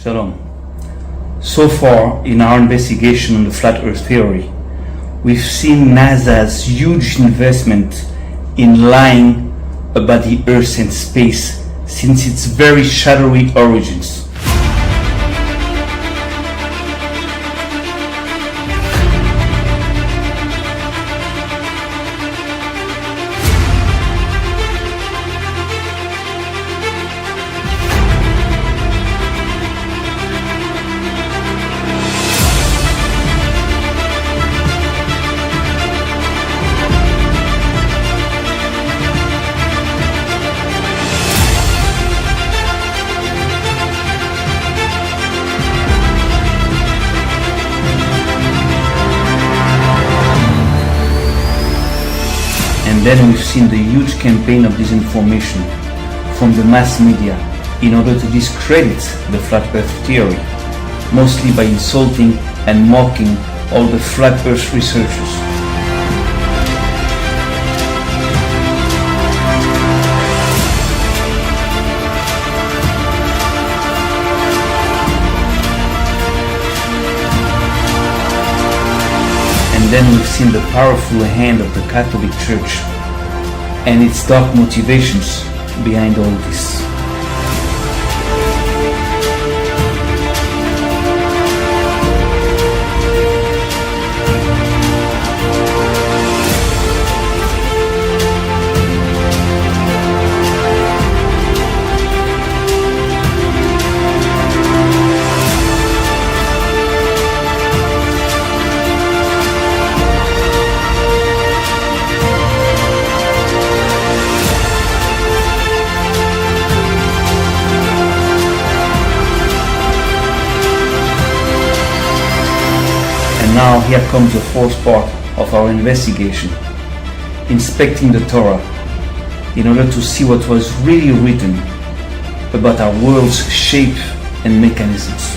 Shalom. So far in our investigation on the flat earth theory, we've seen NASA's huge investment in lying about the earth and space since its very shadowy origins. And then we've seen the huge campaign of disinformation from the mass media in order to discredit the flat earth theory, mostly by insulting and mocking all the flat earth researchers. And then we've seen the powerful hand of the Catholic Church and its dark motivations behind all this. Now here comes the fourth part of our investigation, inspecting the Torah in order to see what was really written about our world's shape and mechanisms.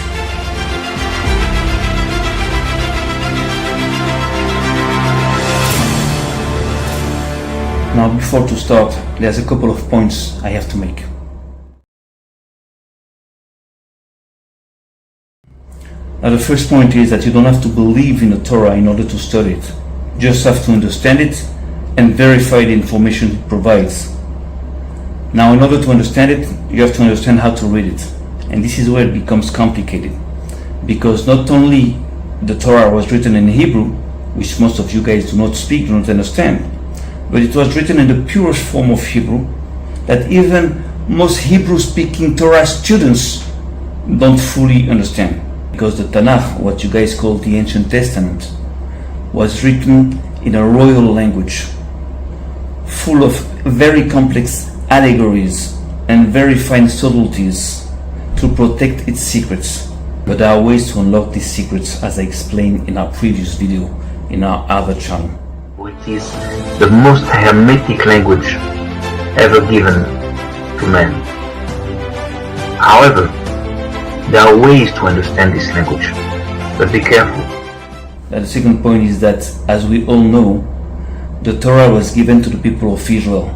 Now before to start, there's a couple of points I have to make. Now the first point is that you don't have to believe in the Torah in order to study it. You just have to understand it and verify the information it provides. Now in order to understand it, you have to understand how to read it. And this is where it becomes complicated. Because not only the Torah was written in Hebrew, which most of you guys do not speak, do not understand, but it was written in the purest form of Hebrew that even most Hebrew-speaking Torah students don't fully understand. Because the Tanakh, what you guys call the Ancient Testament, was written in a royal language, full of very complex allegories and very fine subtleties to protect its secrets. But there are ways to unlock these secrets, as I explained in our previous video in our other channel. It is the most hermetic language ever given to man. However, there are ways to understand this language, but be careful. The second point is that, as we all know, the Torah was given to the people of Israel.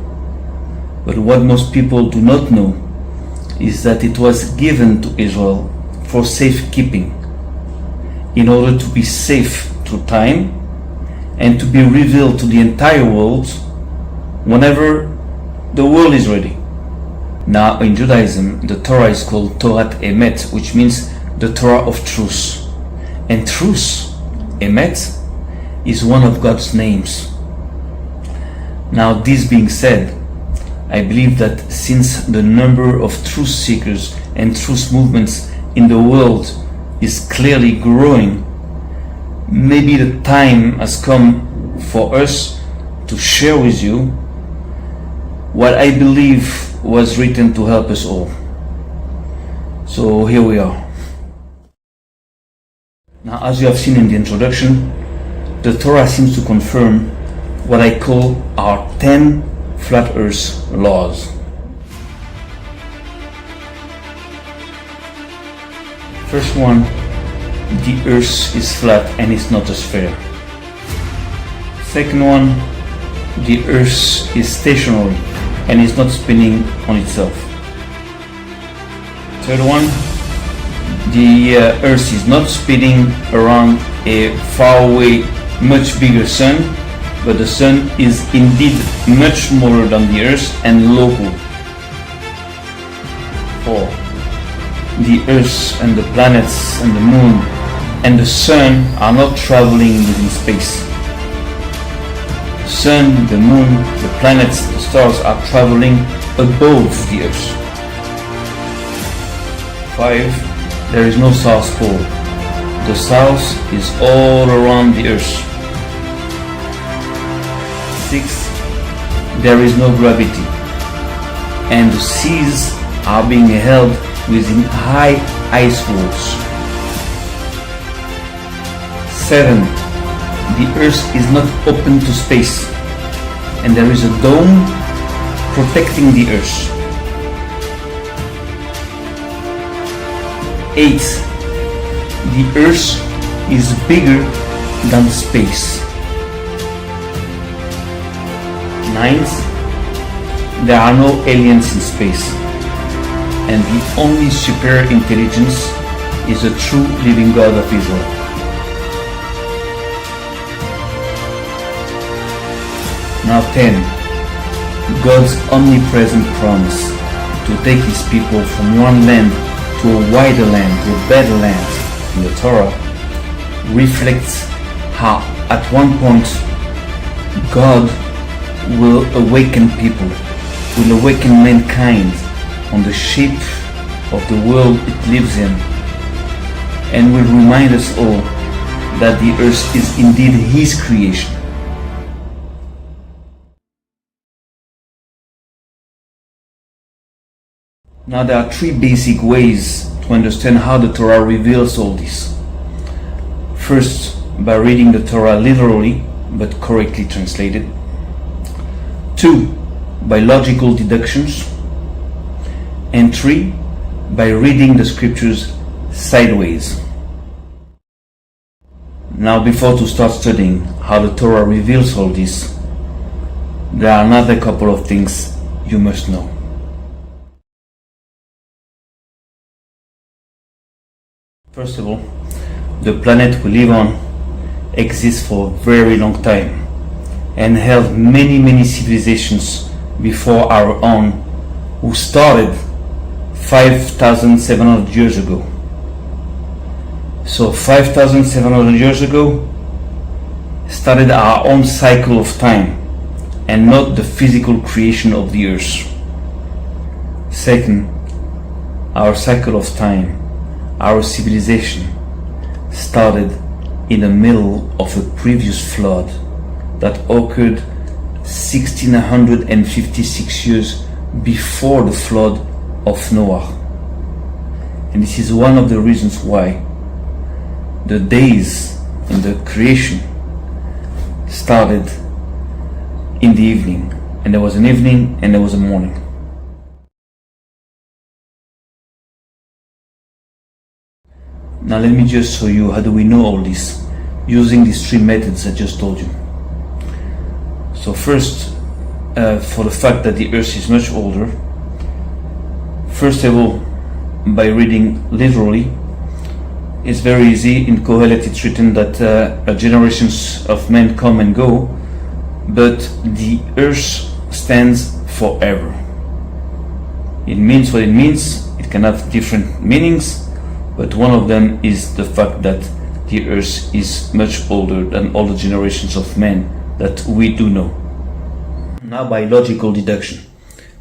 But what most people do not know is that it was given to Israel for safekeeping, in order to be safe through time and to be revealed to the entire world whenever the world is ready. Now in Judaism, the Torah is called Torah Emet, which means the Torah of truth. And truth, Emet, is one of God's names. Now this being said, I believe that since the number of truth seekers and truth movements in the world is clearly growing, maybe the time has come for us to share with you what I believe was written to help us all. So here we are. Now, as you have seen in the introduction, the Torah seems to confirm what I call our 10 flat earth laws. First one, the earth is flat and is not a sphere. Second one, the earth is stationary and is not spinning on itself. Third one, the Earth is not spinning around a faraway, much bigger sun, but the sun is indeed much smaller than the Earth and local. 4. The Earth and the planets and the moon and the sun are not traveling within space. The sun, the moon, the planets, the stars are traveling above the Earth. 5. There is no South Pole. The South is all around the Earth. 6. There is no gravity, and the seas are being held within high ice walls. 7. The Earth is not open to space, and there is a dome protecting the Earth. 8. The Earth is bigger than space. 9. There are no aliens in space, and the only superior intelligence is the true living God of Israel. Now 10. God's omnipresent promise to take his people from one land to a wider land, to a better land in the Torah, reflects how at one point God will awaken people, will awaken mankind on the shape of the world it lives in, and will remind us all that the earth is indeed his creation. Now there are three basic ways to understand how the Torah reveals all this. First, by reading the Torah literally, but correctly translated. 2. By logical deductions. And 3. By reading the scriptures sideways. Now before to start studying how the Torah reveals all this, there are another couple of things you must know. First of all, the planet we live on exists for a very long time and held many civilizations before our own, who started 5,700 years ago. So 5,700 years ago started our own cycle of time and not the physical creation of the earth. Second, our cycle of time, our civilization, started in the middle of a previous flood that occurred 1656 years before the flood of Noah. And this is one of the reasons why the days in the creation started in the evening, and there was an evening and there was a morning. Now let me just show you how do we know all this using these three methods I just told you. So first, for the fact that the earth is much older, first of all, by reading literally, it's very easy. In Kohelet it's written that generations of men come and go, but the earth stands forever. It means what it means. It can have different meanings, but one of them is the fact that the earth is much older than all the generations of men that we do know. Now by logical deduction,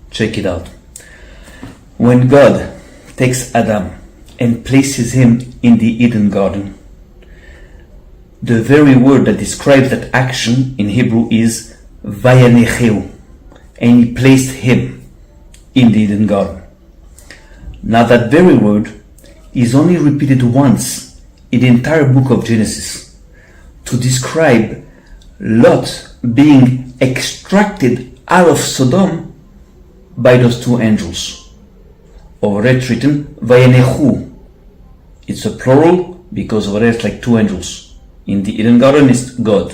check it out. When God takes Adam and places him in the Eden garden, the very word that describes that action in Hebrew is vayanecheu, and he placed him in the Eden garden. Now that very word is only repeated once in the entire book of Genesis to describe Lot being extracted out of Sodom by those two angels. Over there it's written vayanechu. It's a plural because over there it's like two angels. In the Eden garden is God.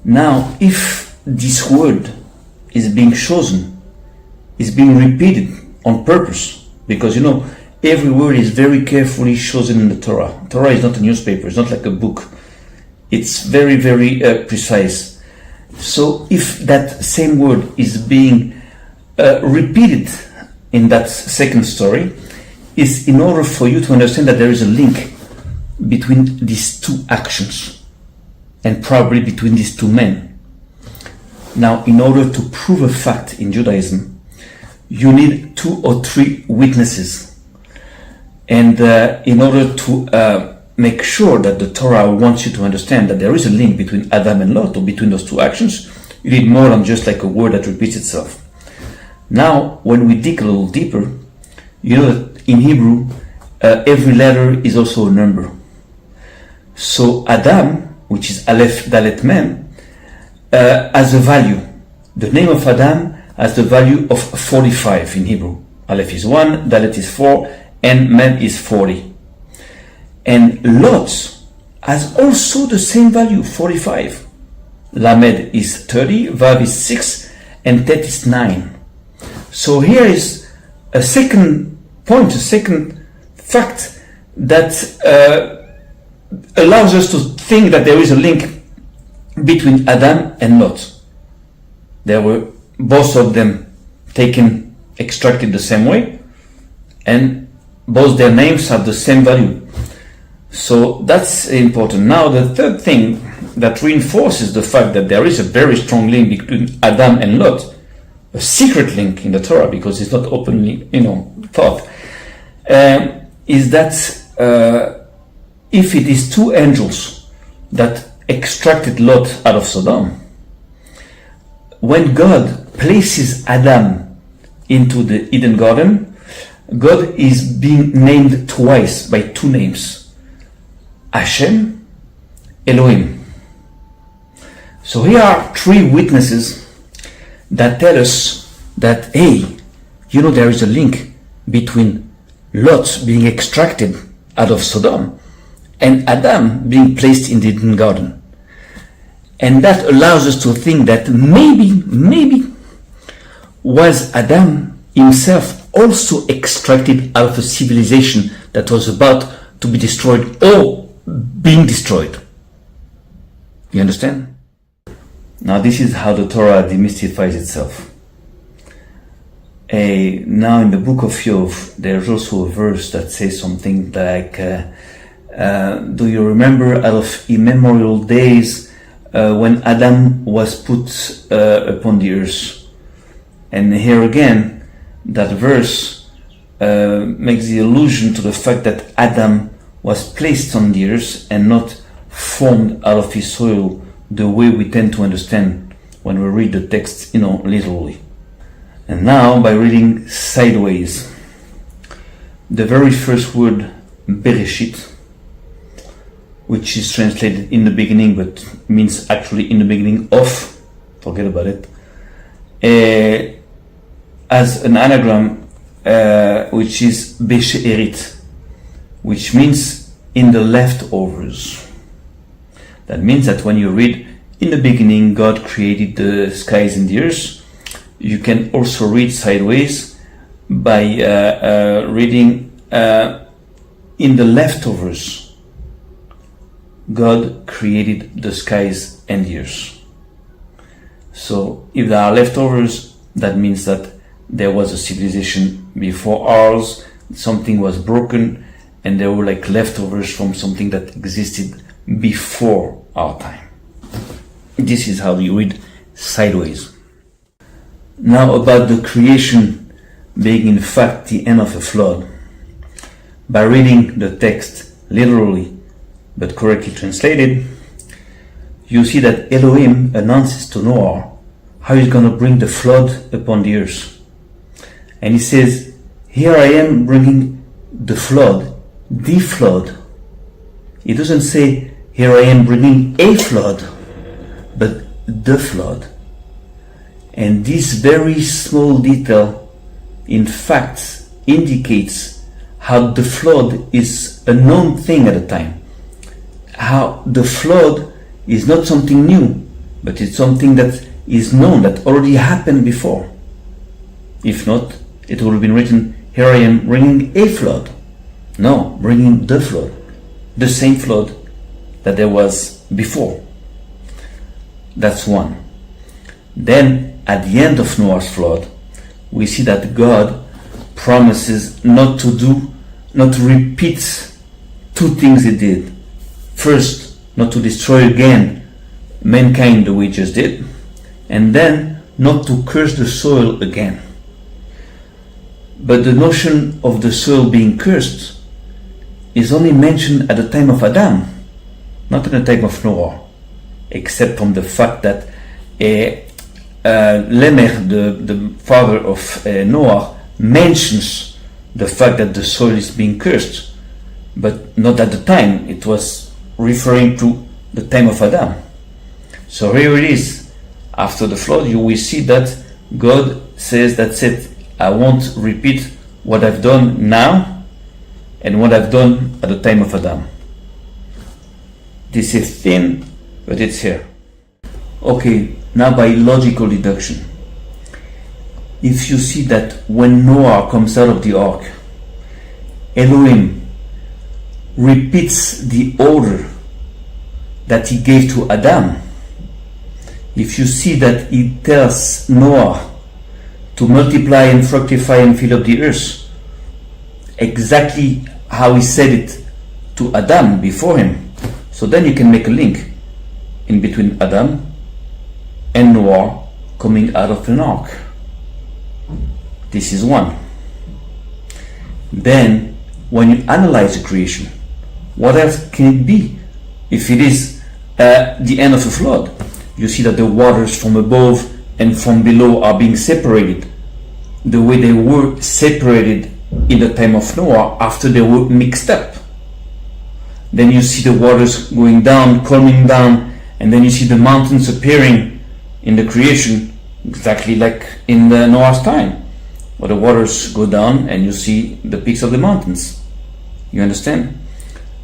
Now if this word is being chosen, is being repeated on purpose, because every word is very carefully chosen in the Torah. Torah is not a newspaper, it's not like a book. It's very, very precise. So if that same word is being repeated in that second story, is in order for you to understand that there is a link between these two actions, and probably between these two men. Now, in order to prove a fact in Judaism, you need 2 or 3 witnesses. And in order to make sure that the Torah wants you to understand that there is a link between Adam and Lot, or between those two actions, you need more than just like a word that repeats itself. Now, when we dig a little deeper, you know that in Hebrew, every letter is also a number. So Adam, which is Aleph Dalet Mem, has a value. The name of Adam has the value of 45 in Hebrew. Aleph is 1, Dalet is 4, and Mem is 40. And Lot has also the same value, 45. Lamed is 30, Vav is 6, and Tet is 9. So here is a second point, a second fact that allows us to think that there is a link between Adam and Lot. There were both of them extracted the same way, and both their names have the same value. So that's important. Now the third thing that reinforces the fact that there is a very strong link between Adam and Lot, a secret link in the Torah because it's not openly, taught, is that if it is 2 angels that extracted Lot out of Sodom, when God places Adam into the Eden Garden, God is being named twice by 2 names: Hashem, Elohim. So here are 3 witnesses that tell us that, hey, there is a link between Lot being extracted out of Sodom and Adam being placed in the Eden Garden. And that allows us to think that maybe was Adam himself also extracted out of a civilization that was about to be destroyed or being destroyed. You understand? Now this is how the Torah demystifies itself. Now in the book of Yov, there's also a verse that says something like, do you remember out of immemorial days when Adam was put upon the earth? And here again, that verse makes the allusion to the fact that Adam was placed on the earth and not formed out of his soil the way we tend to understand when we read the text, literally. And now, by reading sideways, the very first word, Bereshit, which is translated in the beginning but means actually in the beginning of, forget about it, as an anagram which is Beshe'erit, which means in the leftovers. That means that when you read, in the beginning God created the skies and the earth, you can also read sideways by reading in the leftovers God created the skies and the earth. So if there are leftovers, that means that there was a civilization before ours, something was broken, and there were like leftovers from something that existed before our time. This is how you read sideways. Now about the creation being in fact the end of a flood. By reading the text literally but correctly translated, you see that Elohim announces to Noah how he's going to bring the flood upon the earth. And he says, here I am bringing the flood, the flood. He doesn't say, here I am bringing a flood, but the flood. And this very small detail, in fact, indicates how the flood is a known thing at the time. How the flood is not something new, but it's something that is known, that already happened before. If not, it would have been written, here I am bringing a flood. No, bringing the flood, the same flood that there was before. That's one. Then at the end of Noah's flood, we see that God promises not to repeat two things he did. First, not to destroy again mankind the way he just did, and then not to curse the soil again. But the notion of the soil being cursed is only mentioned at the time of Adam, not at the time of Noah, except from the fact that Lemech, the father of Noah, mentions the fact that the soil is being cursed, but not at the time. It was referring to the time of Adam. So here it is. After the flood, you will see that God says, that's it, I won't repeat what I've done now and what I've done at the time of Adam. This is thin, but it's here. Okay, now by logical deduction. If you see that when Noah comes out of the ark, Elohim repeats the order that he gave to Adam, if you see that he tells Noah to multiply and fructify and fill up the earth, exactly how he said it to Adam before him, so then you can make a link in between Adam and Noah coming out of an ark. This is one. Then, when you analyze the creation, what else can it be if it is the end of a flood? You see that the waters from above and from below are being separated the way they were separated in the time of Noah after they were mixed up. Then you see the waters going down, calming down, and then you see the mountains appearing in the creation, exactly like in the Noah's time, where the waters go down and you see the peaks of the mountains. You understand?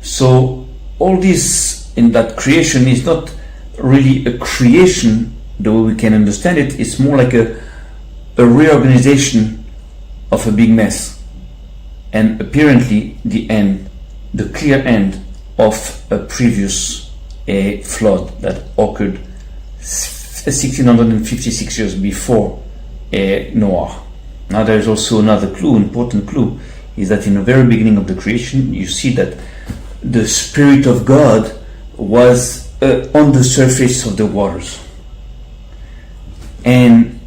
So all this in that creation is not really a creation the way we can understand it. It's more like a reorganization of a big mess, and apparently the clear end of a previous flood that occurred 1656 years before Noah. Now there is also another clue, important clue, is that in the very beginning of the creation you see that the Spirit of God was on the surface of the waters. And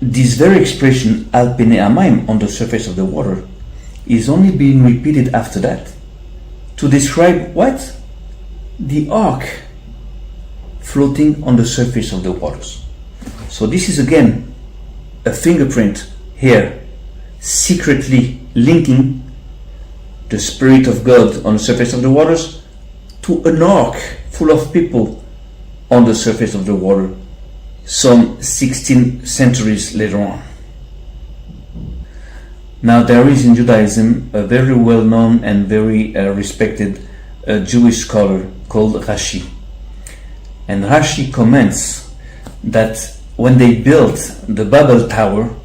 this very expression, al pene hamayim, on the surface of the water, is only being repeated after that to describe what? The ark floating on the surface of the waters. So this is again a fingerprint here, secretly linking the Spirit of God on the surface of the waters to an ark full of people on the surface of the water some 16 centuries later on. Now there is in Judaism a very well known and very respected Jewish scholar called Rashi. And Rashi comments that when they built the Babel Tower,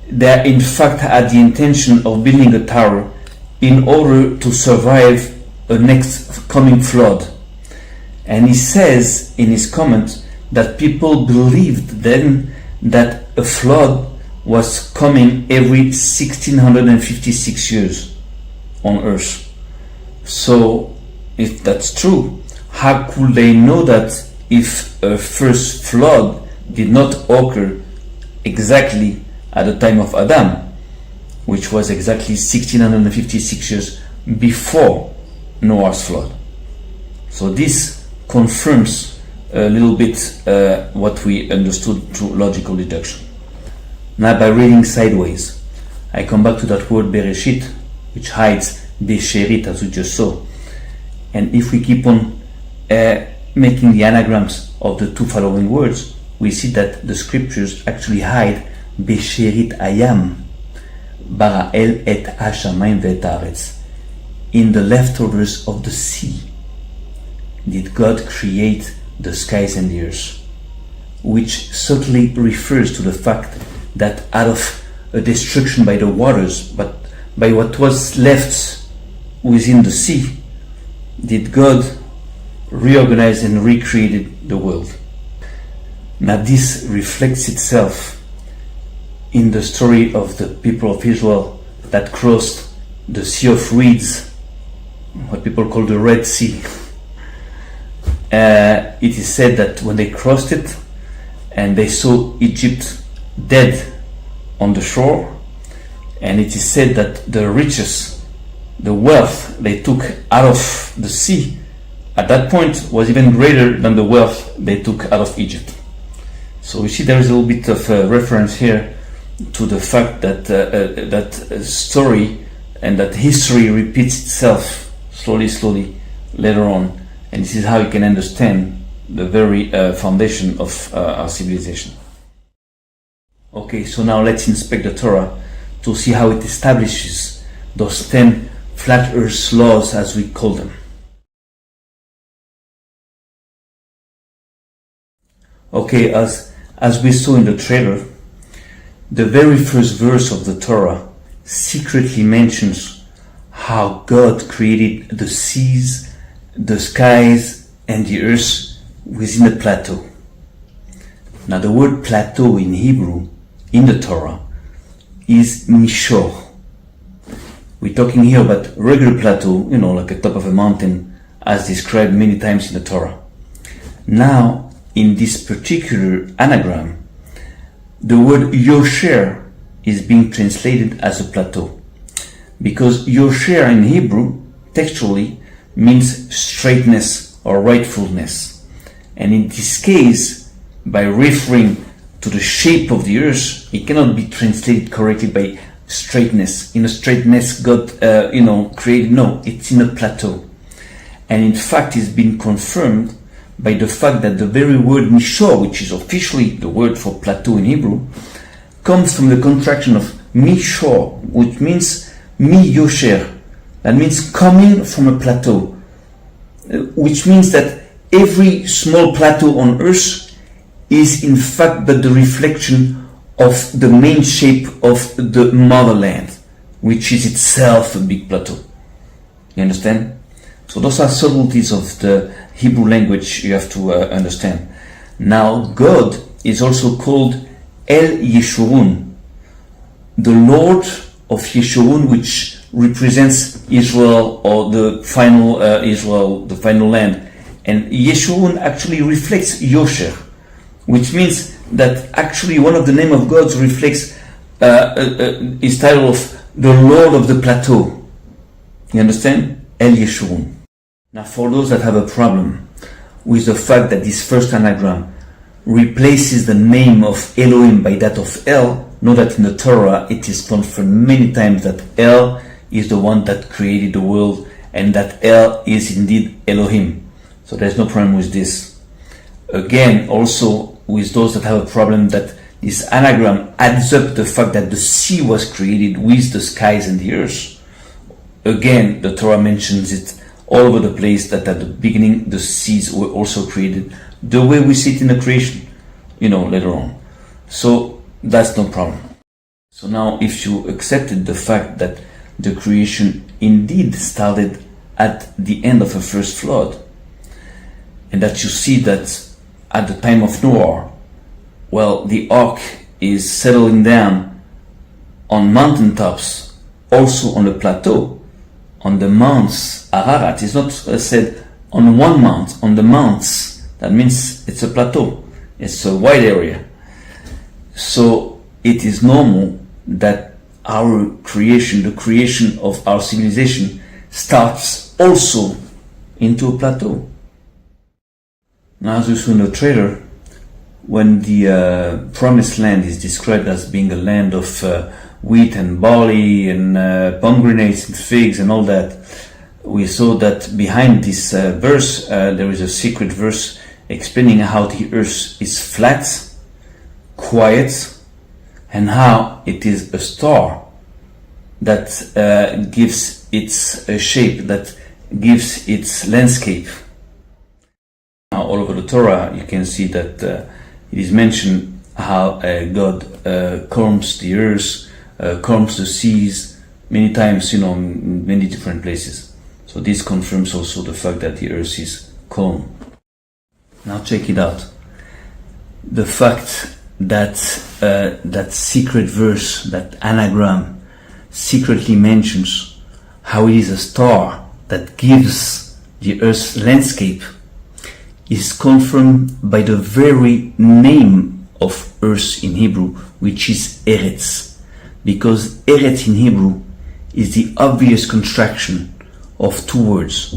they in fact had the intention of building a tower in order to survive a next coming flood. And he says in his comment that people believed then that a flood was coming every 1656 years on earth. So if that's true, how could they know that if a first flood did not occur exactly at the time of Adam, which was exactly 1656 years before Noah's flood? So this confirms a little bit what we understood through logical deduction. Now by reading sideways, I come back to that word Bereshit, which hides Besherit, as we just saw. And if we keep on making the anagrams of the two following words, we see that the scriptures actually hide Besherit Ayam, Bara'el et Hashamayim ve'et haaretz. In the leftovers of the sea did God create the skies and the earth, which certainly refers to the fact that out of a destruction by the waters, but by what was left within the sea did God reorganize and recreated the world. Now this reflects itself in the story of the people of Israel that crossed the Sea of Reeds, what people call the Red Sea. It is said that when they crossed it and they saw Egypt dead on the shore, and it is said that the riches, the wealth they took out of the sea at that point was even greater than the wealth they took out of Egypt. So you see there is a little bit of a reference here to the fact that that story and that history repeats itself slowly later on, and this is how you can understand the very foundation of our civilization. Okay, so now let's inspect the Torah to see how it establishes those 10 flat earth laws, as we call them. Okay, as we saw in the trailer, the very first verse of the Torah secretly mentions how God created the seas, the skies, and the earth within a plateau. Now the word plateau in Hebrew, in the Torah, is mishor. We're talking here about regular plateau, like a top of a mountain, as described many times in the Torah. Now, in this particular anagram, the word yosher is being translated as a plateau, because yosher in Hebrew textually means straightness or rightfulness, and in this case, by referring to the shape of the earth, it cannot be translated correctly by straightness. In a straightness God created. No, it's in a plateau, and in fact it's been confirmed by the fact that the very word mishor, which is officially the word for plateau in Hebrew, comes from the contraction of mishor, which means mi yosher. That means coming from a plateau, which means that every small plateau on earth is in fact but the reflection of the main shape of the motherland, which is itself a big plateau. You understand? So those are subtleties of the Hebrew language you have to understand. Now God is also called El Yeshurun, the Lord of Yeshurun, which represents Israel, or the final Israel, the final land. And Yeshurun actually reflects Yosher, which means that actually one of the name of God reflects his title of the Lord of the Plateau. You understand? El Yeshurun. Now for those that have a problem with the fact that this first anagram replaces the name of Elohim by that of El, know that in the Torah it is confirmed many times that El is the one that created the world, and that El is indeed Elohim. So there's no problem with this. Again, also with those that have a problem that this anagram adds up the fact that the sea was created with the skies and the earth. Again, the Torah mentions it all over the place, that at the beginning the seas were also created, the way we see it in the creation, later on. So that's no problem. So now if you accepted the fact that the creation indeed started at the end of a first flood, and that you see that at the time of Noah, the ark is settling down on mountaintops, also on a plateau, on the mounts Ararat. It's not said on one mount, on the mounts. That means it's a plateau, it's a wide area. So it is normal that our creation, the creation of our civilization, starts also into a plateau. Now, as you saw in the trailer, when the promised land is described as being a land of wheat and barley and pomegranates and figs and all that, we saw that behind this verse there is a secret verse explaining how the earth is flat, quiet, and how it is a star that gives its shape, that gives its landscape. Now, all over the Torah, you can see that it is mentioned how God calms the earth, calms the seas, many times, in many different places. So this confirms also the fact that the earth is cone. Now check it out. The fact that that secret verse, that anagram, secretly mentions how it is a star that gives the earth's landscape is confirmed by the very name of earth in Hebrew, which is Eretz, because Eretz in Hebrew is the obvious contraction of two words,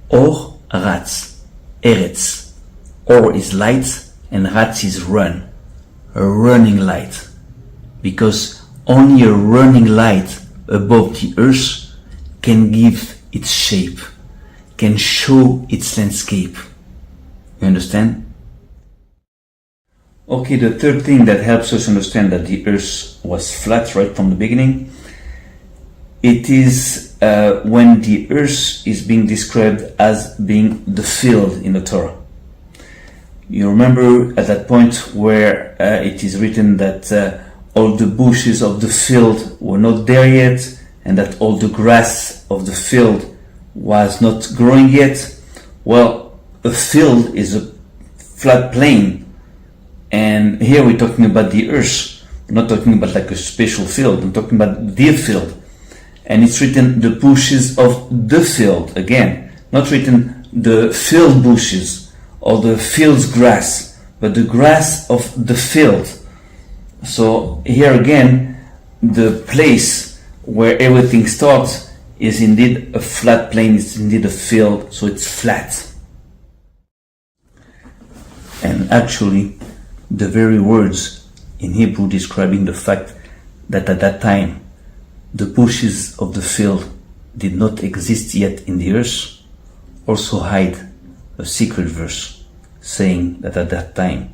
Or, Ratz, Eretz. Or is light and Ratz is run, a running light, because only a running light above the earth can give its shape, can show its landscape. You understand? Okay, the third thing that helps us understand that the earth was flat right from the beginning, it is when the earth is being described as being the field in the Torah. You remember at that point where it is written that all the bushes of the field were not there yet, and that all the grass of the field was not growing yet. Well, a field is a flat plain, and here we're talking about the earth. We're not talking about like a special field, I'm talking about the field. And it's written the bushes of the field, again, not written the field bushes or the field's grass, but the grass of the field. So here again, the place where everything starts is indeed a flat plain, it's indeed a field, so it's flat. And actually, the very words in Hebrew describing the fact that at that time the bushes of the field did not exist yet in the earth also hide a secret verse saying that at that time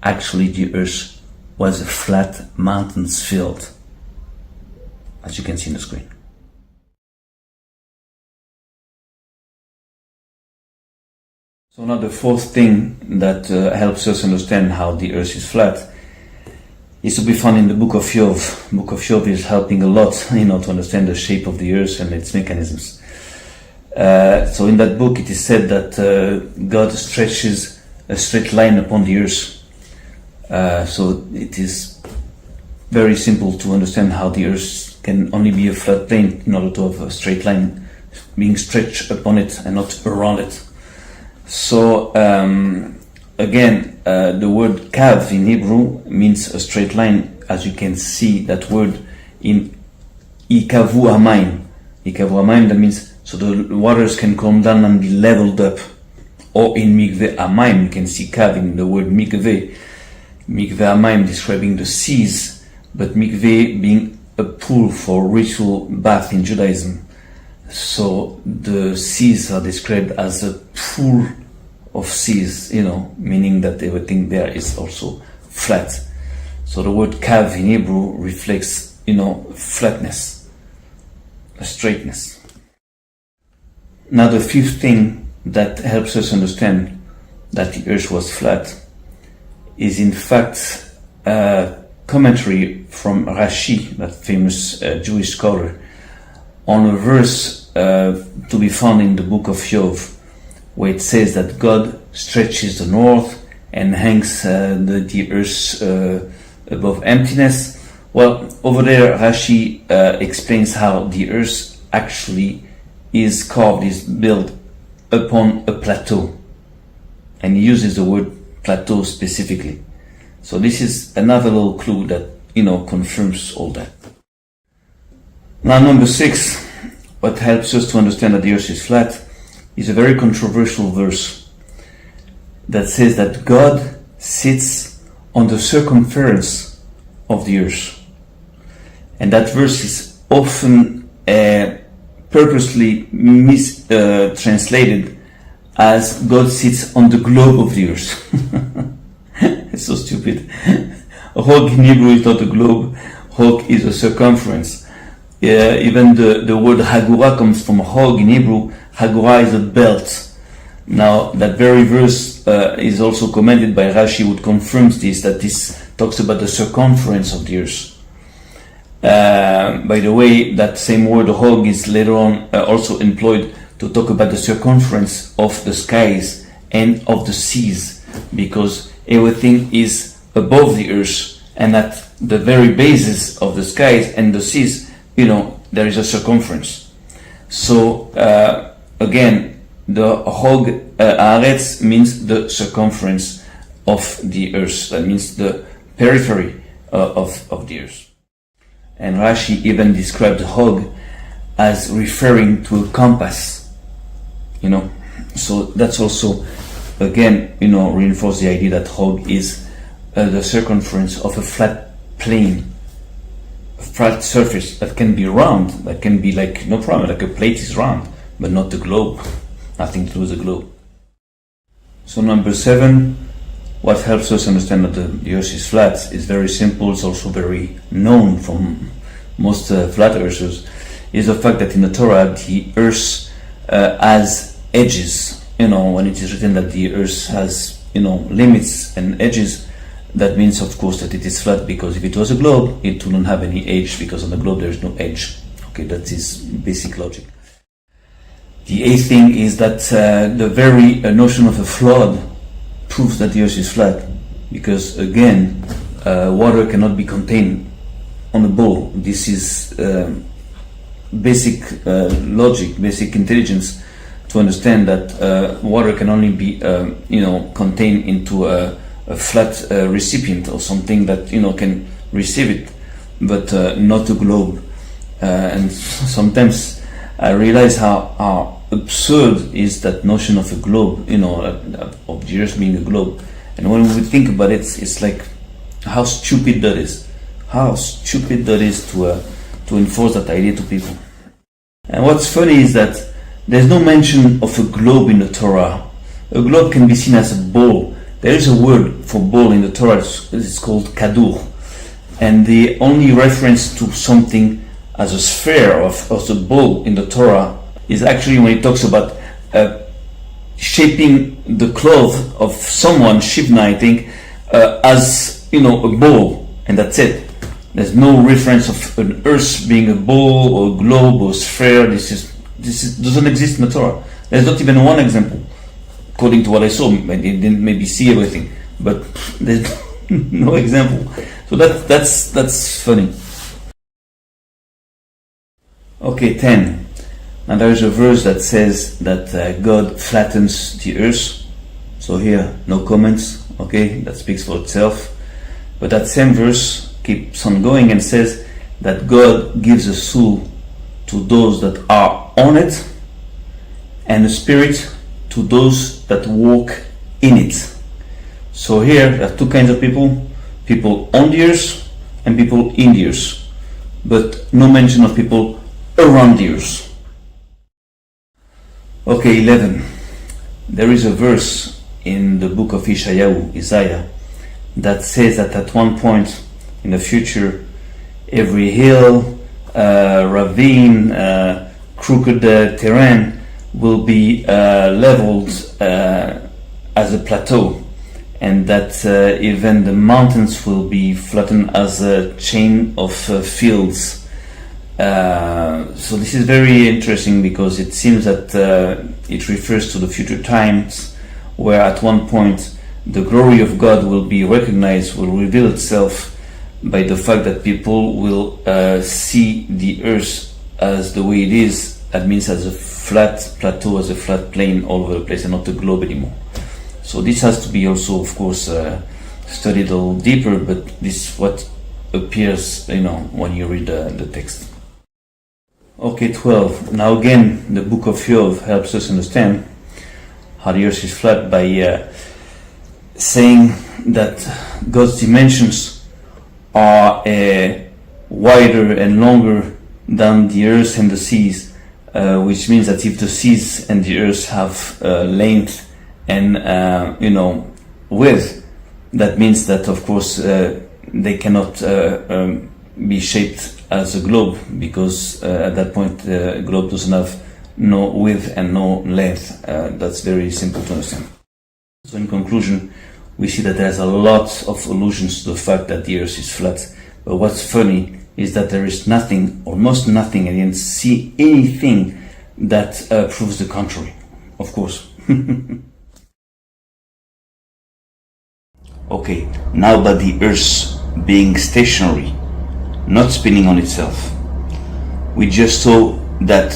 actually the earth was a flat mountains field, as you can see on the screen. So now the fourth thing that helps us understand how the earth is flat is to be found in the book of Yov. The book of Yov is helping a lot, to understand the shape of the earth and its mechanisms. So in that book it is said that God stretches a straight line upon the earth. So it is very simple to understand how the earth can only be a flat plane in order to have a straight line being stretched upon it and not around it. So again, the word kav in Hebrew means a straight line, as you can see that word in ikavu hamayim. Ikavu hamayim, that means so the waters can come down and be leveled up. Or in mikveh hamayim, you can see kav in the word mikveh. Mikveh hamayim describing the seas, but mikveh being a pool for ritual bath in Judaism. So the seas are described as a pool of seas, meaning that everything there is also flat. So the word kav in Hebrew reflects, flatness, a straightness. Now the fifth thing that helps us understand that the earth was flat is in fact a commentary from Rashi, that famous Jewish scholar, on a verse to be found in the book of Yov, where it says that God stretches the north and hangs the earth above emptiness. Well, over there Rashi explains how the earth actually is carved, is built upon a plateau, and he uses the word plateau specifically. So this is another little clue that confirms all that. Now number 6, what helps us to understand that the earth is flat is a very controversial verse that says that God sits on the circumference of the earth. And that verse is often purposely translated as God sits on the globe of the earth. It's so stupid. Hog in Hebrew is not a globe, hog is a circumference. Even the word hagura comes from hog in Hebrew. Hagura is a belt. Now that very verse is also commented by Rashi, which confirms this, that this talks about the circumference of the earth. By the way, that same word hog is later on also employed to talk about the circumference of the skies and of the seas, because everything is above the earth, and at the very basis of the skies and the seas, there is a circumference. So again, the hog haaretz means the circumference of the earth. That means the periphery of the earth. And Rashi even described the hog as referring to a compass. So that's also, again, reinforce the idea that hog is the circumference of a flat plane, a flat surface that can be round, that can be like, no problem, like a plate is round, but not the globe. Nothing to do with the globe. So number 7, what helps us understand that the earth is flat is very simple. It's also very known from most flat earthers, is the fact that in the Torah the earth has edges. When it is written that the earth has limits and edges, that means of course that it is flat, because if it was a globe it wouldn't have any edge, because on the globe there is no edge. Okay, that is basic logic. The 8th thing is that the very notion of a flood proves that the earth is flat, because again, water cannot be contained on a bowl. This is basic logic, basic intelligence, to understand that water can only be contained into a flat recipient, or something that can receive it, but not a globe. And sometimes I realize how absurd is that notion of a globe, of the earth being a globe. And when we think about it, it's like how stupid that is. How stupid that is to enforce that idea to people. And what's funny is that there's no mention of a globe in the Torah. A globe can be seen as a ball. There is a word for ball in the Torah. It's called kadur. And the only reference to something as a sphere of a ball in the Torah is actually when it talks about shaping the cloth of someone, Shivna, I think, as a ball, and that's it. There's no reference of an earth being a ball or a globe or a sphere. This doesn't exist in the Torah. There's not even one example, according to what I saw. I didn't maybe see everything, but there's no example. So that's funny. Okay, 10. Now there is a verse that says that God flattens the earth. So here, no comments. Okay, that speaks for itself. But that same verse keeps on going and says that God gives a soul to those that are on it, and a spirit to those that walk in it. So here there are two kinds of people: people on the earth and people in the earth, but no mention of people around the earth. Okay, 11. There is a verse in the book of Isaiah, that says that at one point in the future, every hill, ravine, crooked terrain will be leveled as a plateau, and that even the mountains will be flattened as a chain of fields. So this is very interesting, because it seems that it refers to the future times, where at one point the glory of God will be recognized, will reveal itself by the fact that people will see the earth as the way it is. That means as a flat plateau, as a flat plane all over the place, and not a globe anymore. So this has to be also, of course, studied a little deeper, but this is what appears, when you read the text. Okay, 12. Now again, the book of Yov helps us understand how the earth is flat by saying that God's dimensions are wider and longer than the earth and the seas, which means that if the seas and the earth have length and width, that means that of course they cannot be shaped as a globe, because at that point the globe doesn't have no width and no length. That's very simple to understand. So in conclusion, we see that there's a lot of allusions to the fact that the earth is flat. But what's funny is that there is nothing, almost nothing, I didn't see anything that proves the contrary, of course. Okay, now about the Earth being stationary, not spinning on itself. We just saw that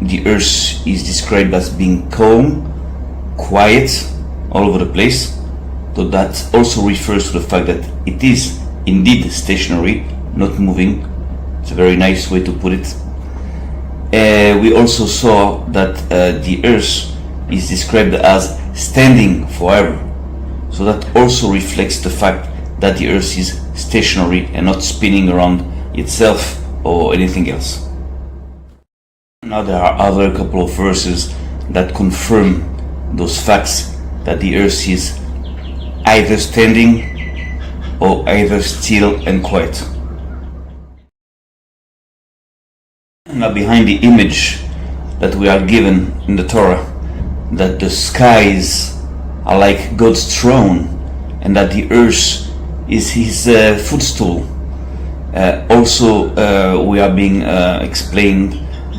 the Earth is described as being calm, quiet, all over the place. So that also refers to the fact that it is indeed stationary, not moving. It's a very nice way to put it. We also saw that the Earth is described as standing forever. So that also reflects the fact that the Earth is stationary and not spinning around itself or anything else. Now there are other couple of verses that confirm those facts, that the Earth is either standing or either still and quiet. Now behind the image that we are given in the Torah, that the skies are like God's throne and that the earth is his footstool. Also we are being explained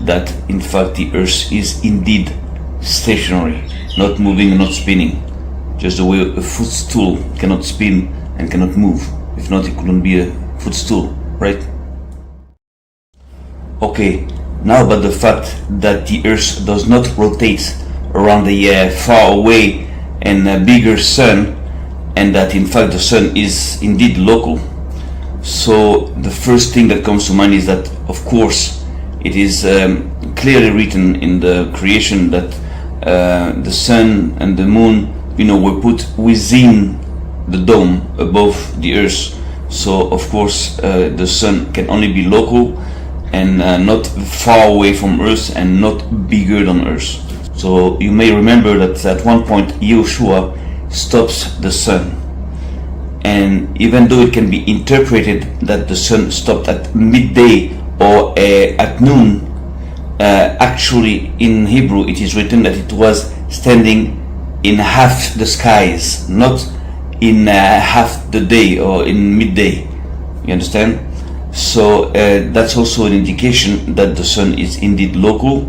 that in fact the earth is indeed stationary, not moving, not spinning. Just the way a footstool cannot spin and cannot move. If not, it couldn't be a footstool, right? Okay, now about the fact that the Earth does not rotate around the far away and bigger sun, and that in fact the sun is indeed local. So the first thing that comes to mind is that, of course, it is clearly written in the creation that the sun and the moon, were put within the dome above the earth. So of course the sun can only be local and not far away from earth and not bigger than earth. So you may remember that at one point Yahushua stops the sun, and even though it can be interpreted that the sun stopped at midday or at noon, actually in Hebrew it is written that it was standing in half the skies, not in half the day or in midday. You understand? So that's also an indication that the sun is indeed local,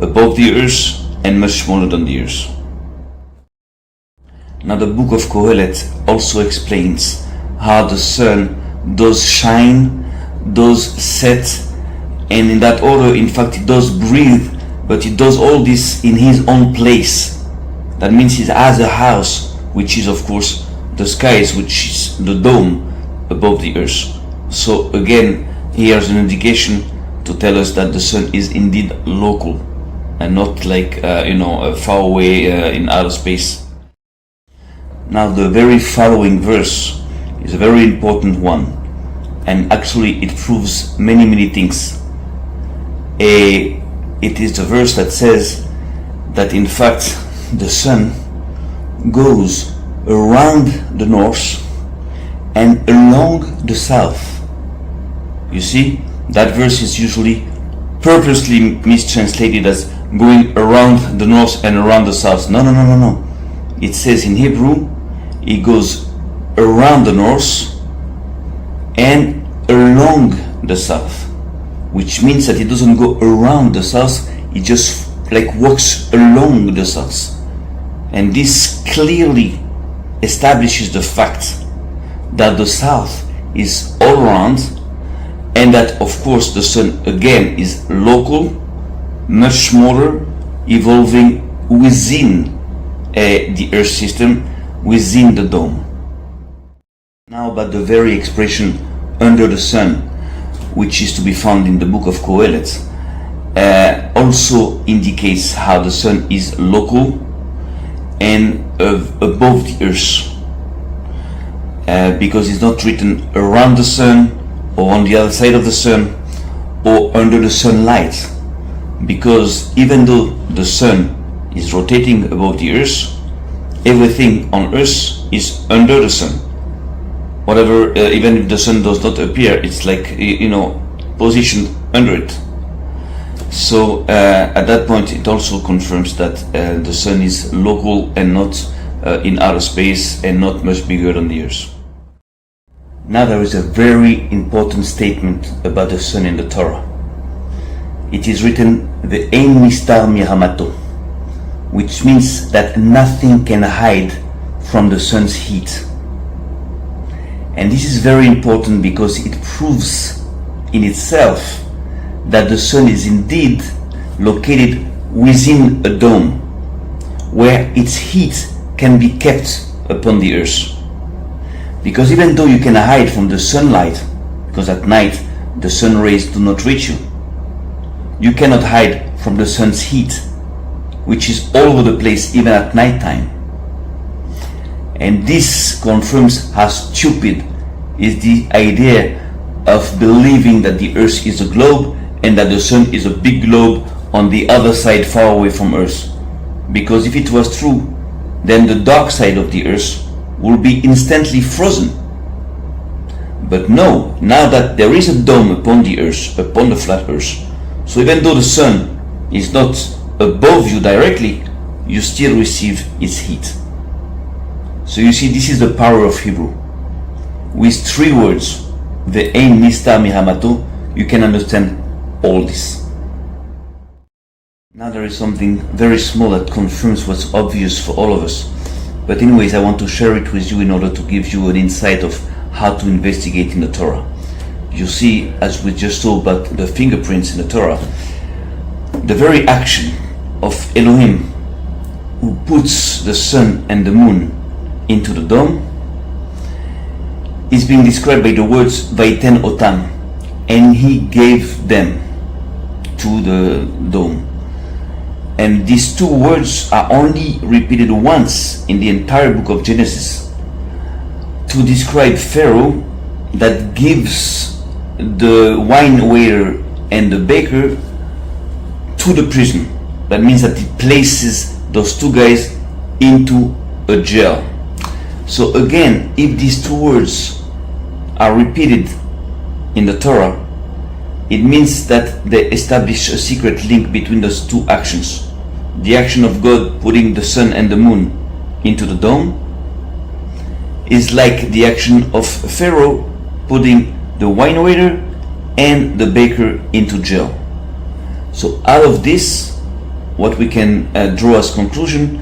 above the earth, and much smaller than the earth. Now the book of Kohelet also explains how the sun does shine, does set, and in that order, in fact, it does breathe, but it does all this in his own place. That means he has a house, which is of course the skies, which is the dome above the earth. So again, here's an indication to tell us that the sun is indeed local and not like far away in outer space. Now the very following verse is a very important one, and actually it proves many things. It is the verse that says that in fact the sun goes around the north and along the south. You see, that verse is usually purposely mistranslated as going around the north and around the south. No. It says in Hebrew, it goes around the north and along the south, which means that it doesn't go around the south, it just like walks along the south. And this clearly establishes the fact that the south is all around, and that of course the sun again is local, much smaller, evolving within the earth system, within the dome. Now about the very expression under the sun, which is to be found in the book of Kohelet, also indicates how the sun is local and above the earth, because it's not written around the sun or on the other side of the sun or under the sunlight, because even though the sun is rotating above the earth, everything on earth is under the sun. Whatever, even if the sun does not appear, it's like positioned under it. So at that point it also confirms that the sun is local and not in outer space and not much bigger than the earth. Now there is a very important statement about the sun in the Torah. It is written, "Ve'ein nistar mihamato," which means that nothing can hide from the sun's heat. And this is very important because it proves in itself that the sun is indeed located within a dome, where its heat can be kept upon the earth. Because even though you can hide from the sunlight, because at night the sun rays do not reach you, you cannot hide from the sun's heat, which is all over the place even at night time. And this confirms how stupid is the idea of believing that the earth is a globe and that the sun is a big globe on the other side far away from earth. Because if it was true, then the dark side of the earth will be instantly frozen. But no, now that there is a dome upon the earth, upon the flat earth, so even though the sun is not above you directly, you still receive its heat. So you see, this is the power of Hebrew. With 3 words, ve'ein nistar mihamato, you can understand all this. Now there is something very small that confirms what's obvious for all of us. But anyways, I want to share it with you in order to give you an insight of how to investigate in the Torah. You see, as we just saw about the fingerprints in the Torah, the very action of Elohim, who puts the sun and the moon into the dome, is being described by the words "Vaiten otam," and he gave them to the dome. And these 2 words are only repeated once in the entire book of Genesis to describe Pharaoh that gives the wine waiter and the baker to the prison. That means that he places those 2 guys into a jail. So again, if these 2 words are repeated in the Torah, it means that they establish a secret link between those 2 actions. The action of God putting the sun and the moon into the dome is like the action of Pharaoh putting the wine waiter and the baker into jail. So out of this, what we can draw as conclusion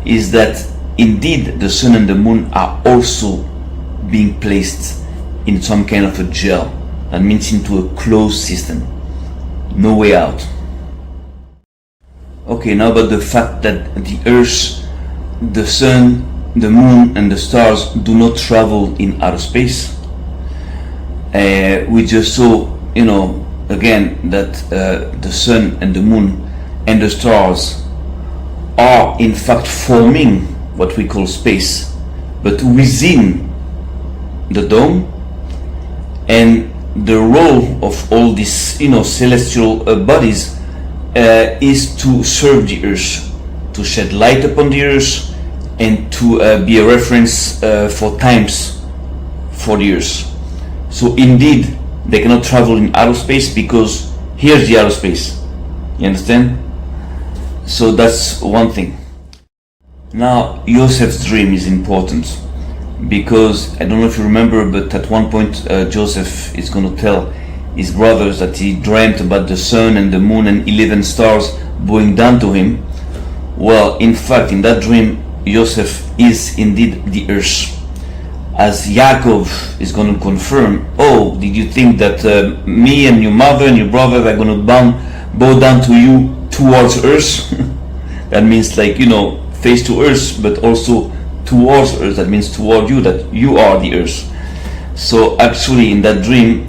is that indeed the sun and the moon are also being placed in some kind of a jail. That means into a closed system. No way out. Okay, now about the fact that the earth, the sun, the moon and the stars do not travel in outer space. We just saw, again, that the sun and the moon and the stars are in fact forming what we call space, but within the dome. And the role of all these, celestial bodies is to serve the earth, to shed light upon the earth, and to be a reference for times for the earth. So indeed, they cannot travel in outer space because here's the outer space. You understand? So that's one thing. Now, Joseph's dream is important because I don't know if you remember, but at one point Joseph is going to tell his brothers that he dreamt about the sun and the moon and 11 stars bowing down to him. Well, in fact, in that dream, Joseph is indeed the earth. As Yaakov is going to confirm, oh, did you think that me and your mother and your brother are going to bow down to you towards earth? That means face to earth, but also towards earth. That means toward you, that you are the earth. So actually in that dream,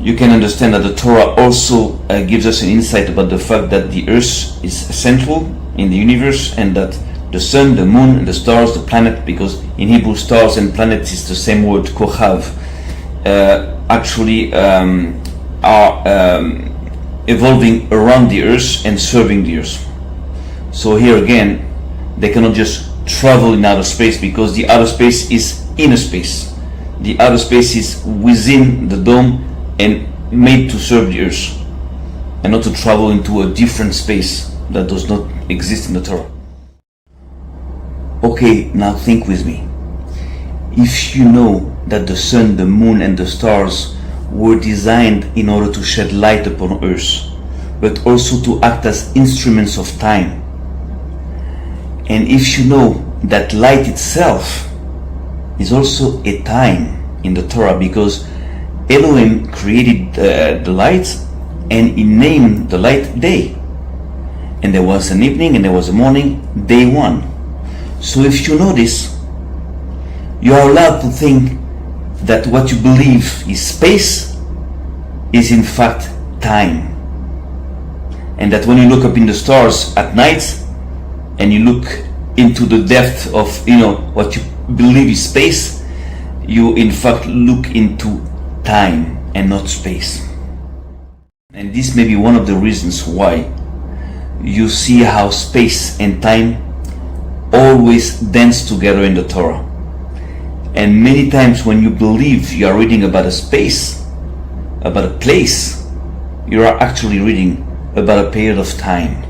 you can understand that the Torah also gives us an insight about the fact that the earth is central in the universe, and that the sun, the moon, and the stars, the planet, because in Hebrew stars and planets is the same word, kochav, actually are evolving around the earth and serving the earth. So here again, they cannot just travel in outer space because the outer space is inner space. The outer space is within the dome and made to serve the earth, and not to travel into a different space that does not exist in the Torah. Okay, now think with me. If you know that the sun, the moon, and the stars were designed in order to shed light upon earth, but also to act as instruments of time. And if you know that light itself is also a time in the Torah, because Elohim created the light and he named the light day. And there was an evening and there was a morning, day one. So if you know this, you are allowed to think that what you believe is space is in fact time. And that when you look up in the stars at night and you look into the depth of what you believe is space, you in fact look into time and not space. And this may be one of the reasons why you see how space and time always dance together in the Torah. And many times when you believe you are reading about a space, about a place, you are actually reading about a period of time.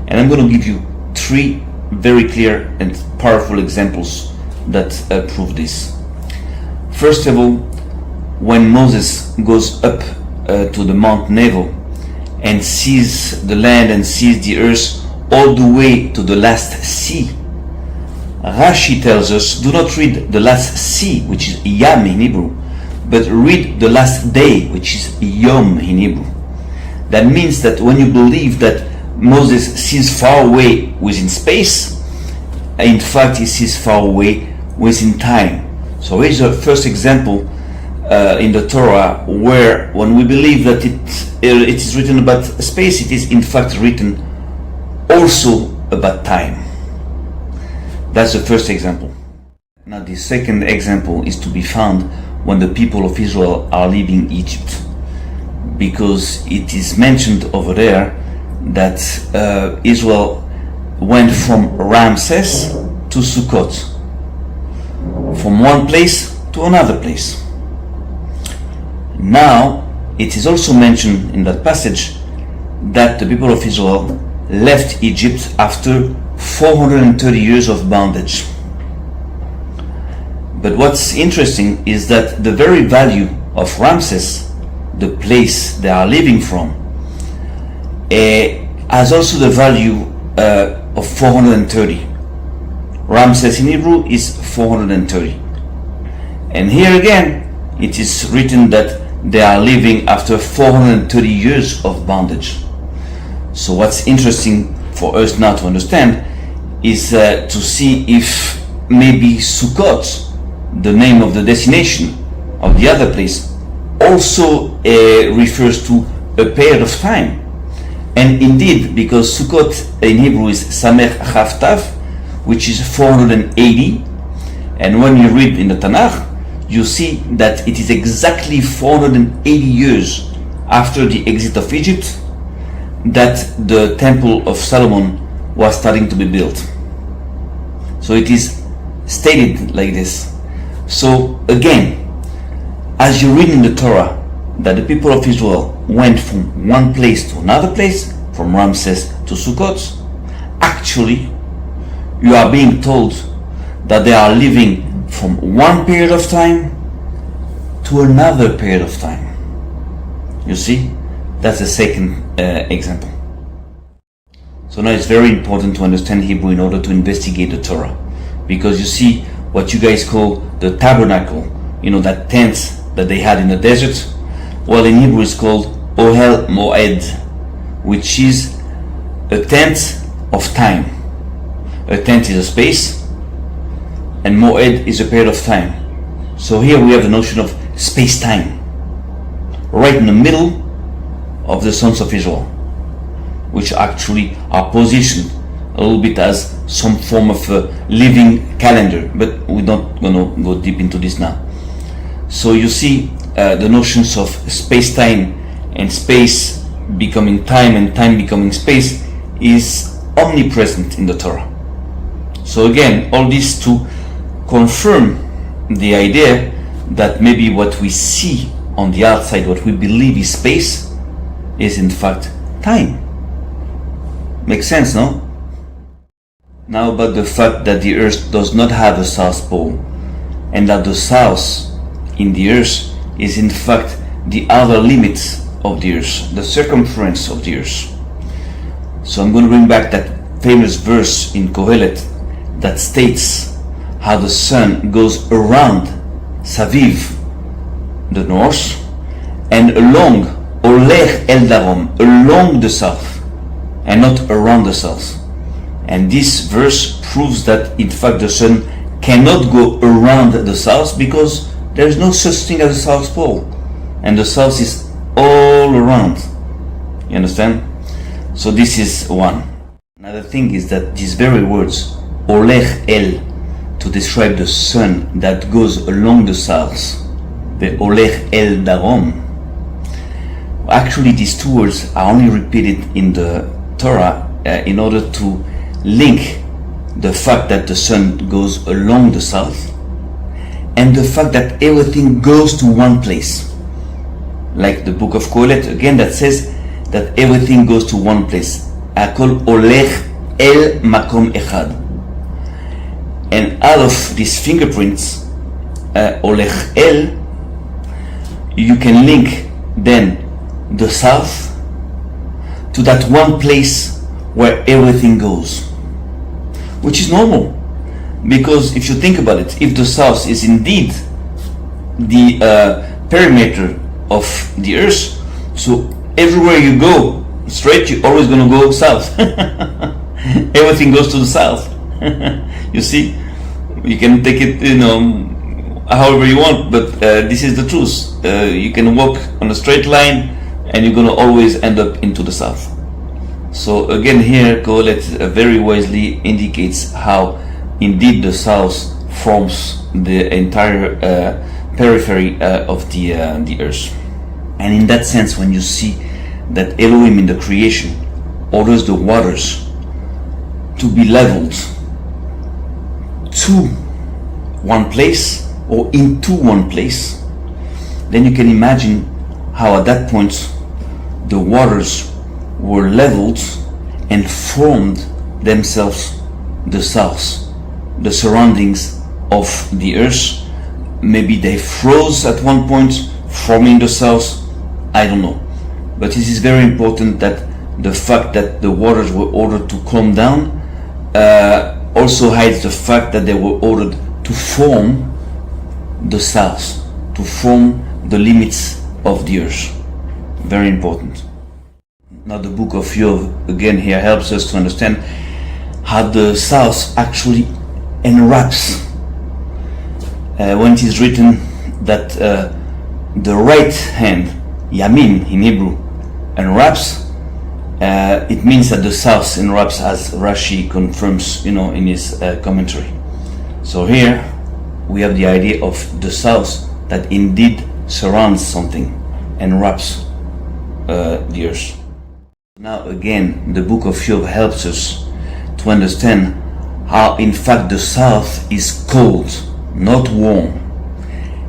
And I'm going to give you 3 very clear and powerful examples that prove this. First of all, when Moses goes up to the Mount Nebo and sees the land and sees the earth all the way to the last sea, Rashi tells us, do not read the last sea, which is Yam in Hebrew, but read the last day, which is Yom in Hebrew. That means that when you believe that Moses sees far away within space, in fact he sees far away within time. So here's the first example in the Torah where when we believe that it is written about space, it is in fact written also about time. That's the first example. Now the second example is to be found when the people of Israel are leaving Egypt, because it is mentioned over there that Israel went from Ramses to Sukkot, from one place to another place. Now it is also mentioned in that passage that the people of Israel left Egypt after 430 years of bondage. But what's interesting is that the very value of Ramses, the place they are living from, has also the value of 430. Ramses in Hebrew is 430. And here again, it is written that they are living after 430 years of bondage. So what's interesting for us now to understand is to see if maybe Sukkot, the name of the destination of the other place, also refers to a period of time. And indeed, because Sukkot in Hebrew is Samech Chavtav, which is 480, and when you read in the Tanakh, you see that it is exactly 480 years after the exit of Egypt that the Temple of Solomon was starting to be built. So it is stated like this. So again, as you read in the Torah that the people of Israel went from one place to another place, from Ramses to Sukkot, actually you are being told that they are living from one period of time to another period of time. You see, that's the second example. So now it's very important to understand Hebrew in order to investigate the Torah, because you see what you guys call the tabernacle, that tent that they had in the desert. Well, in Hebrew it's called Ohel Moed, which is a tent of time. A tent is a space, and Moed is a period of time. So here we have the notion of space-time, right in the middle of the sons of Israel, which actually are positioned a little bit as some form of a living calendar, but we're not going to go deep into this now. So you see the notions of space-time and space becoming time and time becoming space is omnipresent in the Torah. So again, all this to confirm the idea that maybe what we see on the outside, what we believe is space, is in fact time. Makes sense, no? Now about the fact that the earth does not have a south pole, and that the south in the earth is in fact the outer limits of the earth, the circumference of the earth. So I'm going to bring back that famous verse in Kohelet that states how the sun goes around Saviv, the north, and along Olech El Darom, along the south, and not around the south. And this verse proves that in fact the sun cannot go around the south because there is no such thing as a south pole, and the south is all around. You understand? So this is one. Another thing is that these very words, Olech El, to describe the sun that goes along the south, the Olech El Darom. Actually, these two words are only repeated in the Torah in order to link the fact that the sun goes along the south and the fact that everything goes to one place. Like the book of Kohelet, again, that says that everything goes to one place. Akol olech el makom echad. And out of these fingerprints, olech el, you can link then the south to that one place where everything goes, which is normal, because if you think about it, if the south is indeed the perimeter of the earth, so everywhere you go straight, you're always going to go south. Everything goes to the south. You see, you can take it, however you want, but this is the truth. You can walk on a straight line and you're going to always end up into the south. So again, here Kohelet very wisely indicates how indeed the south forms the entire periphery of the earth. And in that sense, when you see that Elohim in the creation orders the waters to be leveled to one place or into one place, then you can imagine how at that point the waters were leveled and formed themselves the south, the surroundings of the earth. Maybe they froze at one point, forming the south, I don't know. But it is very important that the fact that the waters were ordered to calm down also hides the fact that they were ordered to form the south, to form the limits of the earth. Very important. Now the book of Yov again here helps us to understand how the south actually enwraps. When it is written that the right hand, Yamin in Hebrew, enwraps, it means that the south enwraps, as Rashi confirms, in his commentary. So here we have the idea of the south that indeed surrounds something, enwraps the earth. Now again, the book of Job helps us to understand how in fact the south is cold, not warm,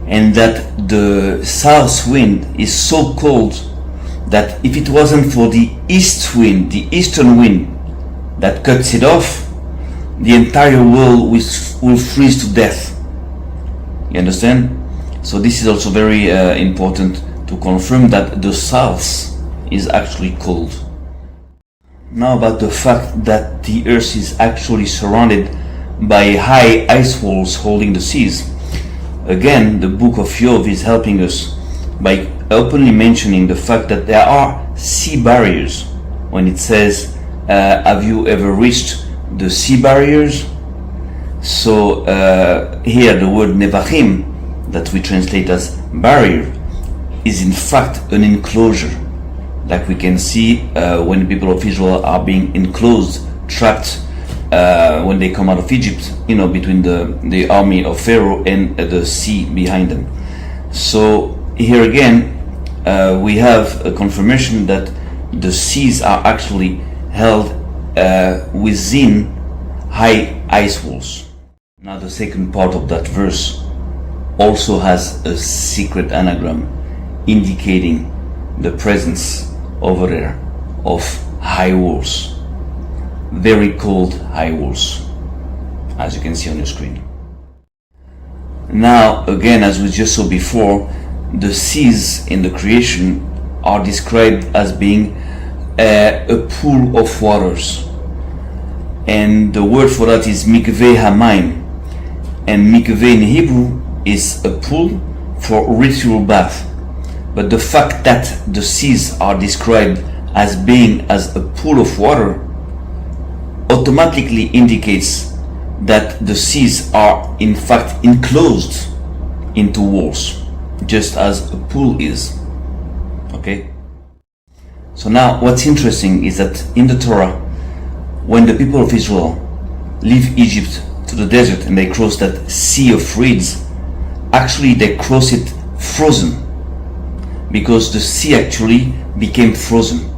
and that the south wind is so cold that if it wasn't for the east wind, the eastern wind that cuts it off, the entire world will freeze to death. You understand? So this is also very important to confirm that the south is actually cold. Now about the fact that the earth is actually surrounded by high ice walls holding the seas. Again, the book of Job is helping us by openly mentioning the fact that there are sea barriers. When it says, have you ever reached the sea barriers? So here the word nevachim, that we translate as barrier, is in fact an enclosure. Like we can see when the people of Israel are being enclosed, trapped when they come out of Egypt, between the army of Pharaoh and the sea behind them. So here again, we have a confirmation that the seas are actually held within high ice walls. Now the second part of that verse also has a secret anagram indicating the presence over there of high walls, very cold high walls, as you can see on your screen. Now, again, as we just saw before, the seas in the creation are described as being a pool of waters. And the word for that is mikveh hamayim. And mikveh in Hebrew is a pool for ritual bath. But the fact that the seas are described as being as a pool of water automatically indicates that the seas are in fact enclosed into walls, just as a pool is. Okay? So now what's interesting is that in the Torah, when the people of Israel leave Egypt to the desert and they cross that sea of reeds, actually they cross it frozen, because the sea actually became frozen,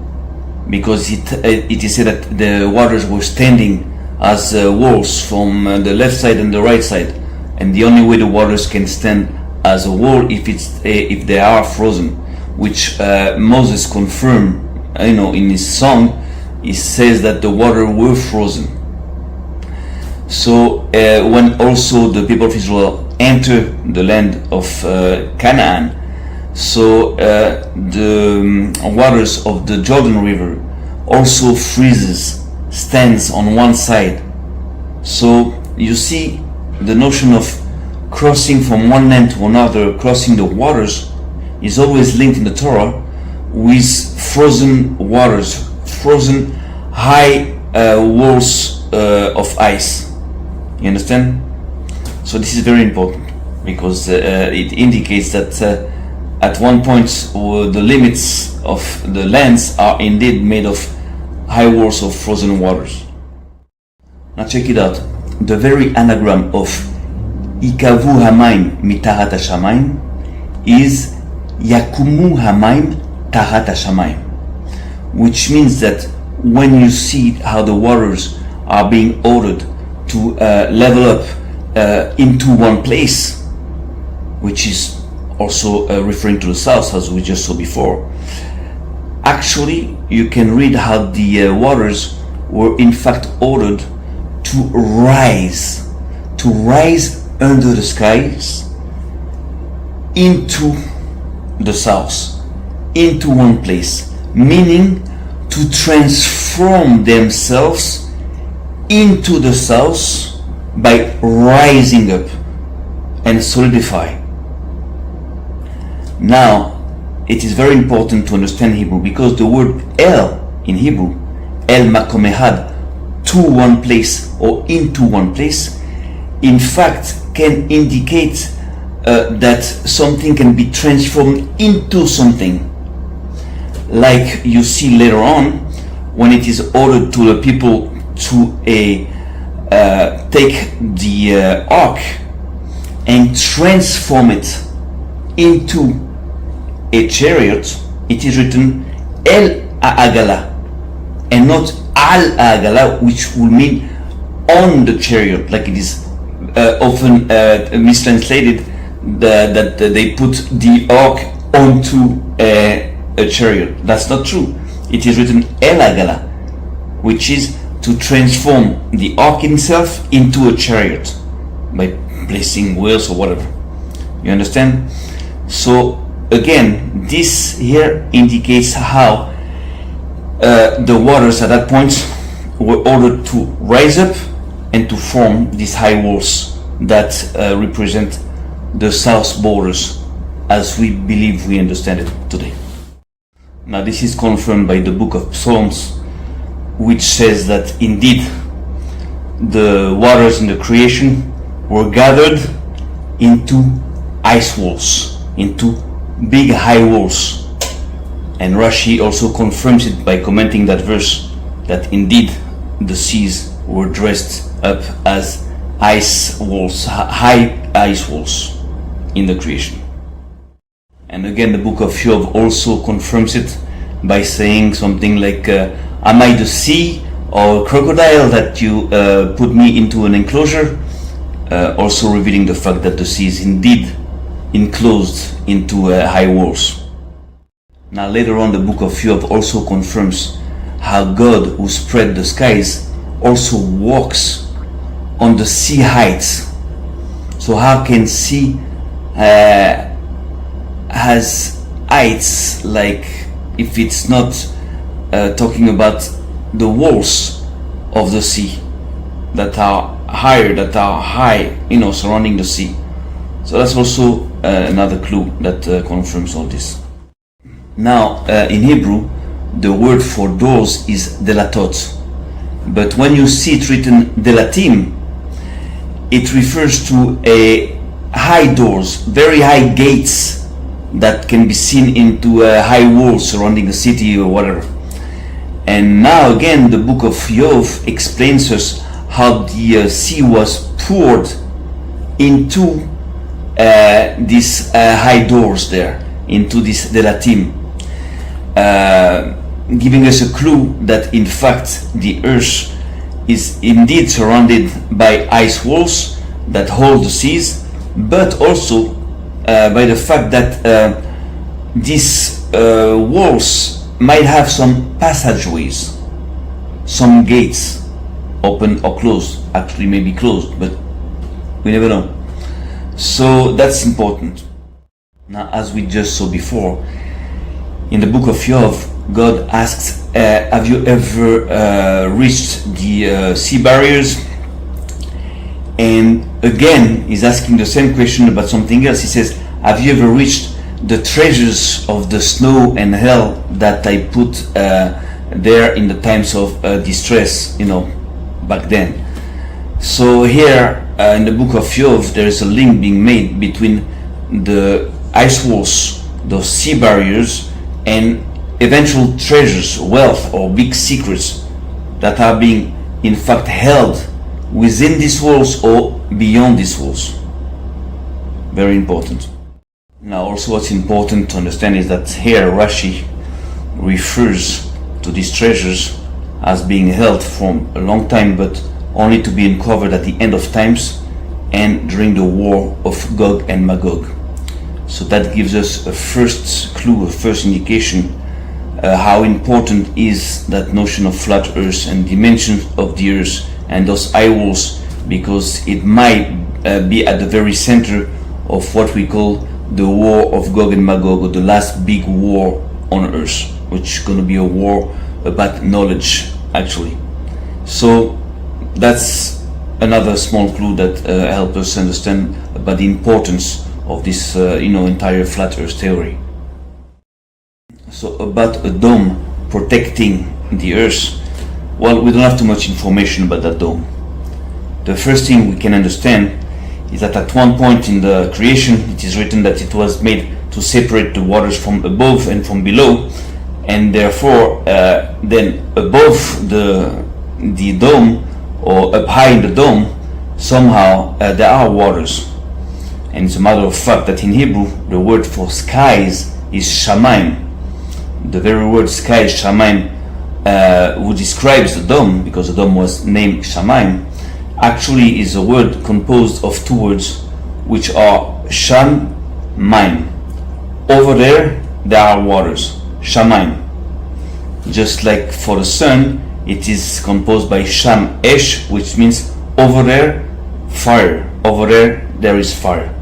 because it is said that the waters were standing as walls from the left side and the right side, and the only way the waters can stand as a wall if they are frozen, which Moses confirmed, in his song. He says that the water were frozen. So when also the people of Israel enter the land of Canaan, so the waters of the Jordan River also stands on one side. So you see, the notion of crossing from one land to another, crossing the waters, is always linked in the Torah with frozen waters, frozen high walls of ice. You understand? So this is very important, because it indicates that at one point the limits of the lands are indeed made of high walls of frozen waters. Now check it out. The very anagram of Ikavu hamayim mitahat hashamayim is Yakumu hamayim tahat hashamayim, which means that when you see how the waters are being ordered to level up into one place, which is also referring to the south, as we just saw before, actually you can read how the waters were in fact ordered to rise under the skies into the south, into one place, meaning to transform themselves into the south by rising up and solidify. Now, it is very important to understand Hebrew, because the word El in Hebrew, El Makom Ehad, to one place or into one place, in fact can indicate that something can be transformed into something. Like you see later on, when it is ordered to the people to take the ark and transform it into a chariot, it is written El Agala and not Al Agala, which will mean on the chariot, like it is often mistranslated, that they put the ark onto a chariot. That's not true. It is written El Agala, which is to transform the ark itself into a chariot by placing wheels or whatever. You understand? So again, this here indicates how the waters at that point were ordered to rise up and to form these high walls that represent the south borders as we believe we understand it today. Now this is confirmed by the book of Psalms, which says that indeed the waters in the creation were gathered into ice walls, into big high walls. And Rashi also confirms it by commenting that verse, that indeed the seas were dressed up as ice walls, high ice walls in the creation. And again, the book of Job also confirms it by saying something like, am I the sea or crocodile that you put me into an enclosure? Also revealing the fact that the sea is indeed enclosed into high walls. Now later on, the book of Job also confirms how God, who spread the skies, also walks on the sea heights. So how can sea has heights, like if it's not talking about the walls of the sea that are high, surrounding the sea. So that's also another clue that confirms all this. Now, in Hebrew, the word for doors is delatot, but when you see it written delatim, it refers to a high doors, very high gates that can be seen into high walls surrounding a city or whatever. And now again, the book of Yov explains us how the sea was poured into these high doors there, into this delatim, giving us a clue that in fact the earth is indeed surrounded by ice walls that hold the seas, but also by the fact that these walls might have some passageways, some gates, open or closed, actually maybe closed, but we never know. So that's important. Now, as we just saw before, in the book of Yov, God asks, have you ever reached the sea barriers? And again, he's asking the same question about something else. He says, have you ever reached the treasures of the snow and hell that I put there in the times of distress, back then? So here in the book of Yov, there is a link being made between the ice walls, those sea barriers, and eventual treasures, wealth, or big secrets that are being in fact held within these walls or beyond these walls. Very important. Now also what's important to understand is that here Rashi refers to these treasures as being held from a long time, but only to be uncovered at the end of times and during the war of Gog and Magog. So that gives us a first clue, a first indication how important is that notion of flat earth and dimensions of the earth and those eye walls, because it might be at the very center of what we call the war of Gog and Magog, or the last big war on earth, which is going to be a war about knowledge, actually. So that's another small clue that helps us understand about the importance of this entire flat earth theory. So about a dome protecting the earth, well, we don't have too much information about that dome. The first thing we can understand is that at one point in the creation, it is written that it was made to separate the waters from above and from below, and therefore then above the dome, or up high in the dome, somehow there are waters. And it's a matter of fact that in Hebrew the word for skies is shamayim. The very word sky, shamayim, who describes the dome, because the dome was named shamayim, actually is a word composed of two words, which are sham, maim. Over there are waters, shamayim. Just like for the sun, it is composed by sham esh, which means over there, fire. Over there is fire.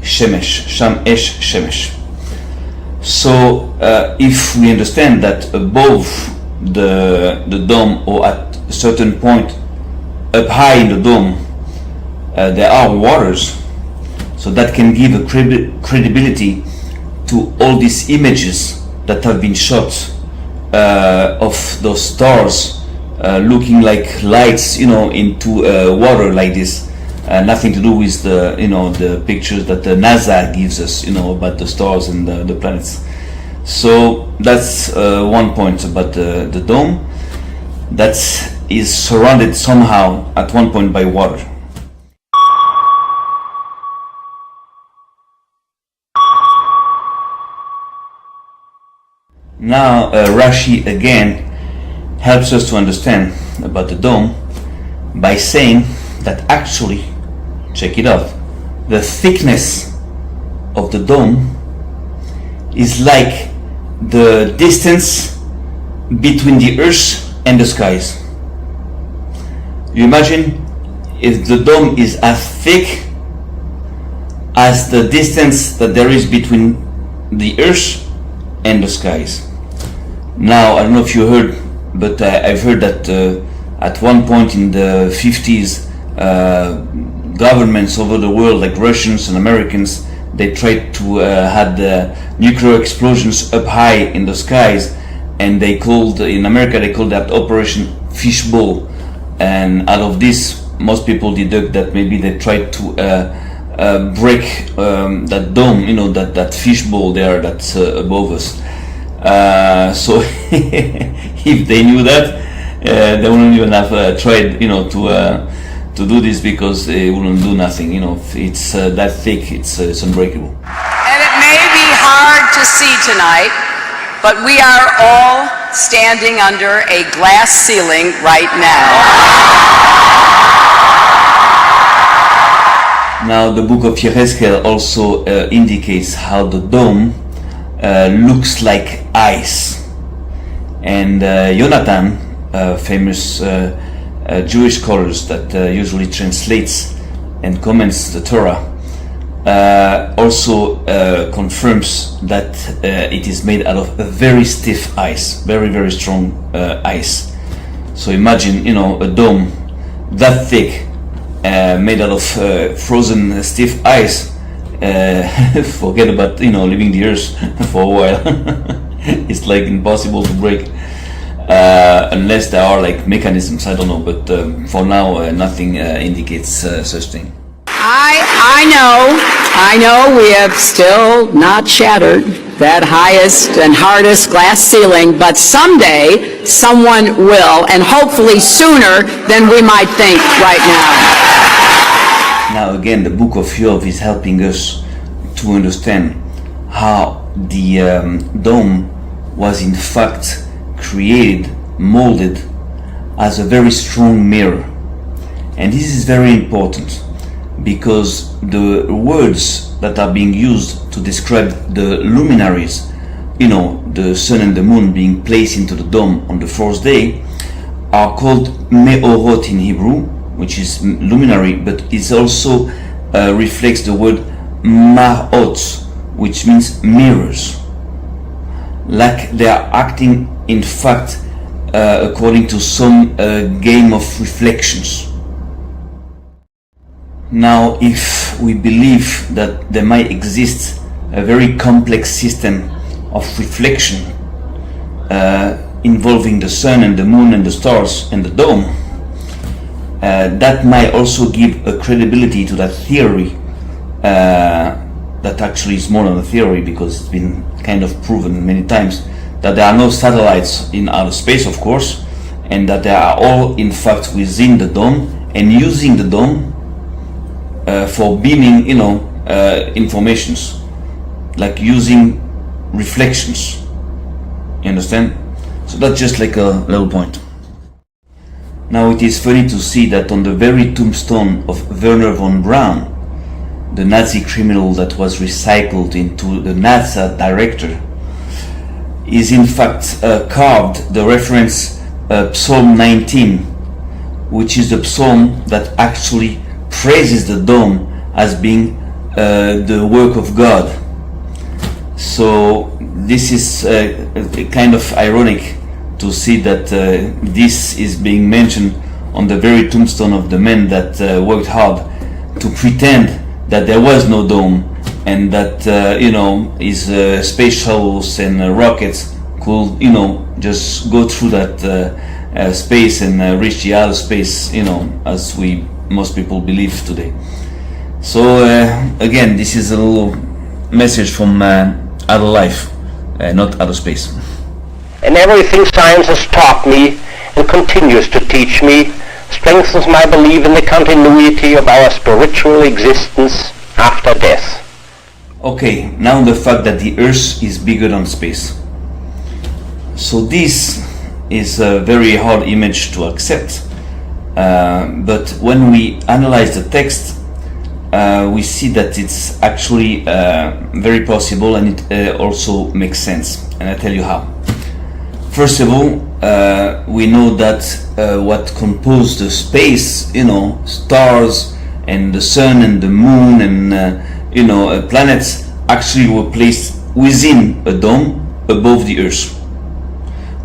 Shemesh, sham esh, shemesh. So if we understand that above the dome, or at a certain point up high in the dome, there are waters, so that can give a credibility to all these images that have been shot of those stars looking like lights, into water like this. Nothing to do with the pictures that the NASA gives us, about the stars and the planets. So that's one point about the dome, that is surrounded somehow at one point by water. Now Rashi again helps us to understand about the dome by saying that actually, check it out, the thickness of the dome is like the distance between the earth and the skies. You imagine if the dome is as thick as the distance that there is between the earth and the skies. Now, I don't know if you heard, but I've heard that at one point in the 50s, governments over the world, like Russians and Americans, they tried to had nuclear explosions up high in the skies, and they called, in America they called that Operation Fishbowl. And out of this, most people deduct that maybe they tried to break that dome, that fishbowl there that's above us. So if they knew that, they wouldn't even have tried, to do this, because it wouldn't do nothing. It's that thick, it's unbreakable. And it may be hard to see tonight, but we are all standing under a glass ceiling right now. Now, the book of Yechezkel also indicates how the dome looks like ice. And Jonathan, famous Jewish scholars that usually translates and comments the Torah, also confirms that it is made out of a very stiff ice, very, very strong ice. So imagine, a dome that thick, made out of frozen stiff ice. Forget about leaving the earth for a while. It's like impossible to break, unless there are like mechanisms, I don't know, but for now nothing indicates such thing. I know we have still not shattered that highest and hardest glass ceiling, but someday someone will, and hopefully sooner than we might think right now. Now again, the book of Job is helping us to understand how the dome was in fact created, molded as a very strong mirror. And this is very important, because the words that are being used to describe the luminaries, the sun and the moon being placed into the dome on the fourth day, are called me'orot in Hebrew, which is luminary, but it also reflects the word marot, which means mirrors. Like they are acting, in fact, according to some game of reflections. Now, if we believe that there might exist a very complex system of reflection involving the sun and the moon and the stars and the dome, that might also give a credibility to that theory, that actually is more than a theory, because it's been kind of proven many times that there are no satellites in outer space, of course, and that they are all in fact within the dome and using the dome for beaming, informations, like using reflections. You understand? So that's just like a little point. Now it is funny to see that on the very tombstone of Werner von Braun, the Nazi criminal that was recycled into the Nazi director, is in fact carved the reference Psalm 19, which is the psalm that actually praises the dome as being the work of God. So this is kind of ironic to see that this is being mentioned on the very tombstone of the man that worked hard to pretend that there was no dome, and that his space shuttles and rockets could just go through that space and reach the outer space, as most people believe today. So again, this is a little message from outer life, not outer space. And everything science has taught me and continues to teach me strengthens my belief in the continuity of our spiritual existence after death. Okay, now the fact that the Earth is bigger than space. So this is a very hard image to accept, but when we analyze the text, we see that it's actually very possible, and it also makes sense, and I'll tell you how. First of all, we know that what composed the space, stars and the sun and the moon and planets actually were placed within a dome above the Earth.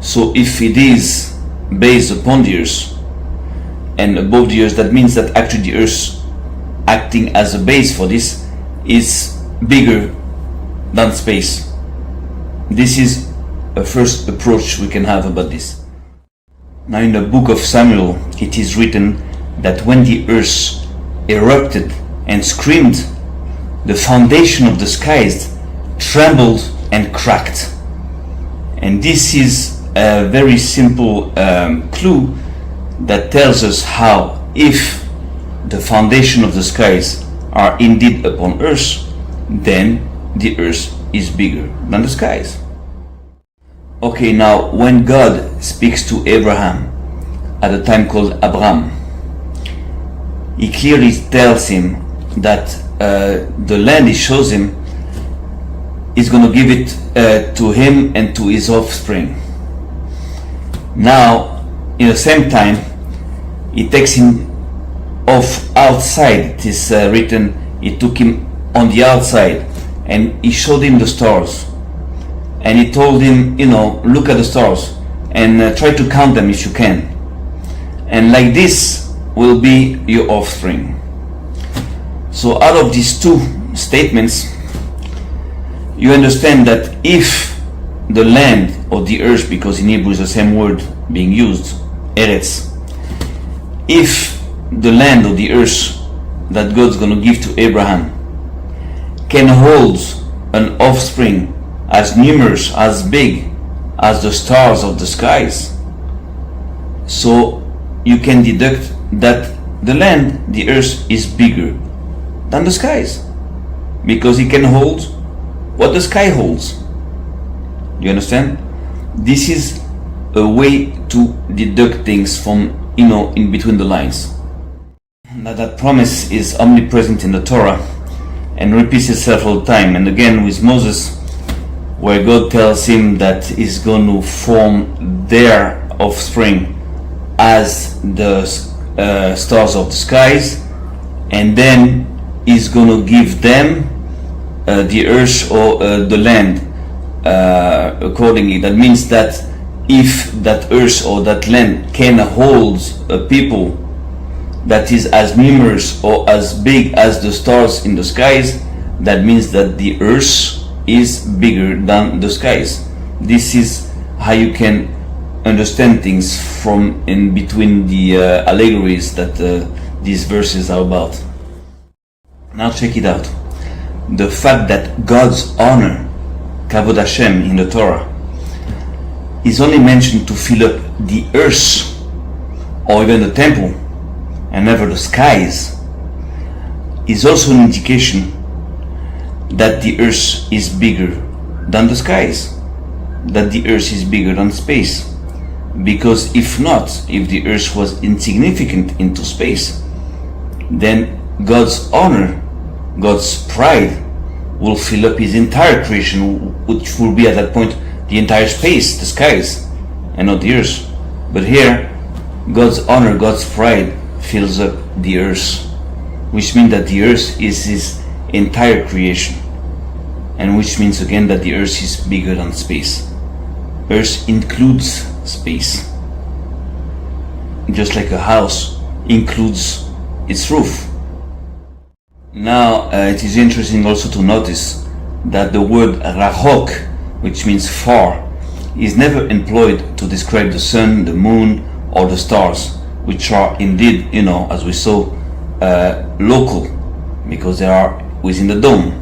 So if it is based upon the Earth and above the Earth, that means that actually the Earth, acting as a base for this, is bigger than space. This is a first approach we can have about this. Now in the book of Samuel, it is written that when the earth erupted and screamed, the foundation of the skies trembled and cracked. And this is a very simple clue that tells us how, if the foundation of the skies are indeed upon earth, then the earth is bigger than the skies. Okay, now when God speaks to Abraham at a time called Abram, he clearly tells him that the land he shows him is going to give it to him and to his offspring. Now, in the same time, he takes him off outside. It is written, he took him on the outside and he showed him the stars. And he told him, look at the stars and try to count them if you can. And like this will be your offspring. So out of these two statements, you understand that if the land or the earth, because in Hebrew is the same word being used, Eretz, if the land or the earth that God's going to give to Abraham can hold an offspring as numerous, as big as the stars of the skies, so you can deduct that the land, the earth, is bigger than the skies, because it can hold what the sky holds. You understand? This is a way to deduct things from, in between the lines. Now that promise is omnipresent in the Torah and repeats itself all the time. And again with Moses, where God tells him that he's going to form their offspring as the stars of the skies, and then he's going to give them the earth or the land accordingly. That means that if that earth or that land can hold a people that is as numerous or as big as the stars in the skies, that means that the earth is bigger than the skies. This is how you can understand things from in between the allegories that these verses are about. Now check it out. The fact that God's honor, Kavod Hashem, in the Torah is only mentioned to fill up the earth or even the temple and never the skies, is also an indication that the earth is bigger than the skies, that the earth is bigger than space. Because if not, if the earth was insignificant into space, then God's honor, God's pride will fill up his entire creation, which will be at that point the entire space, the skies, and not the earth. But here, God's honor, God's pride fills up the earth, which means that the earth is his entire creation, and which means again that the earth is bigger than space. Earth includes space, just like a house includes its roof. Now it is interesting also to notice that the word rachok, which means far, is never employed to describe the sun, the moon, or the stars, which are indeed, as we saw, local, because they are within the dome.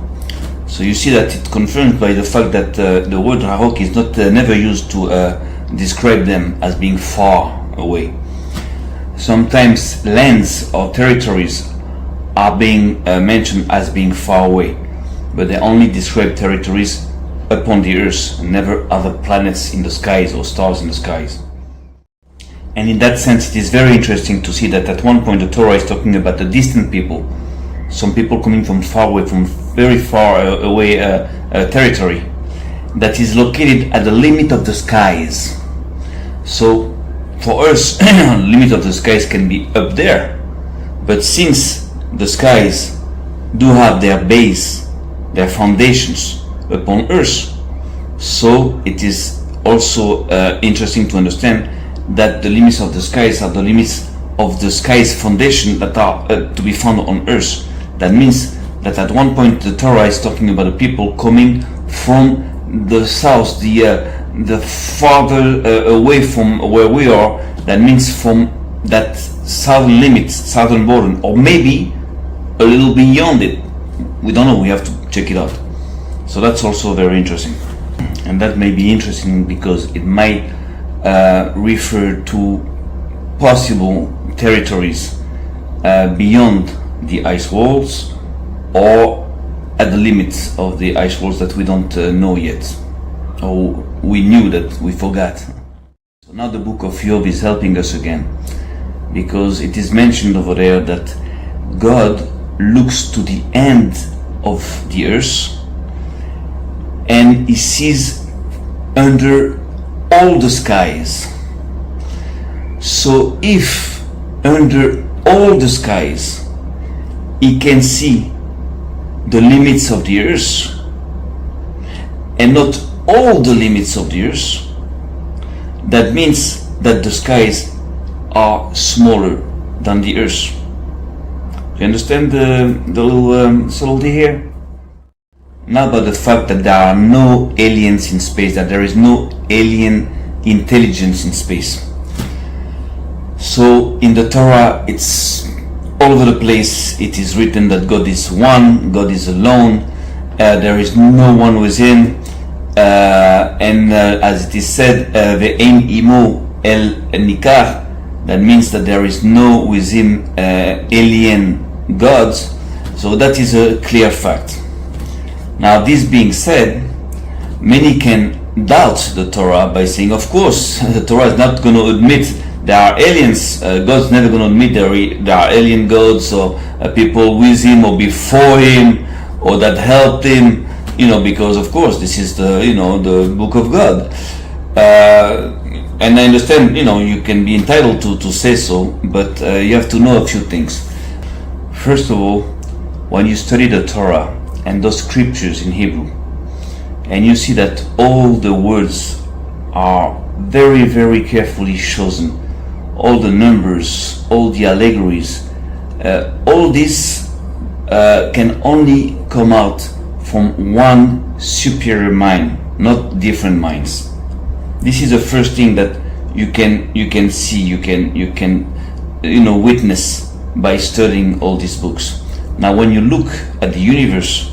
So you see that it confirmed by the fact that the word rachok is not never used to describe them as being far away. Sometimes lands or territories are being mentioned as being far away, but they only describe territories upon the earth and never other planets in the skies or stars in the skies. And in that sense, it is very interesting to see that at one point the Torah is talking about the distant people, some people coming from far away, from very far away territory that is located at the limit of the skies. So for us, the limit of the skies can be up there, but since the skies do have their base, their foundations upon earth. So it is also interesting to understand that the limits of the skies are the limits of the sky's foundation that are to be found on earth. That means that at one point the Torah is talking about the people coming from the south, the farther away from where we are. That means from that southern limit, southern border, or maybe a little beyond it. We don't know, we have to check it out. So that's also very interesting. And that may be interesting because it might refer to possible territories beyond the ice walls, or at the limits of the ice walls that we don't know yet, or we knew that we forgot. So now the book of Job is helping us again, because it is mentioned over there that God looks to the end of the earth and he sees under all the skies. So if under all the skies he can see the limits of the earth and not all the limits of the earth, that means that the skies are smaller than the earth. You understand the little subtlety here? Now about the fact that there are no aliens in space, that there is no alien intelligence in space. So in the Torah, it's all over the place. It is written that God is one, God is alone, there is no one with him, and as it is said, ve'ein imo el nikar, that means that there is no with him alien gods. So that is a clear fact. Now this being said, many can doubt the Torah by saying, of course, the Torah is not going to admit there are aliens. God's never going to admit there are alien gods or people with him or before him or that helped him, because of course this is the the book of God. And I understand, you can be entitled to say so, but you have to know a few things. First of all, when you study the Torah and those scriptures in Hebrew, and you see that all the words are very, very carefully chosen, all the numbers, all the allegories, all this can only come out from one superior mind, not different minds. This is the first thing that you can see, you can witness by studying all these books. Now when you look at the universe,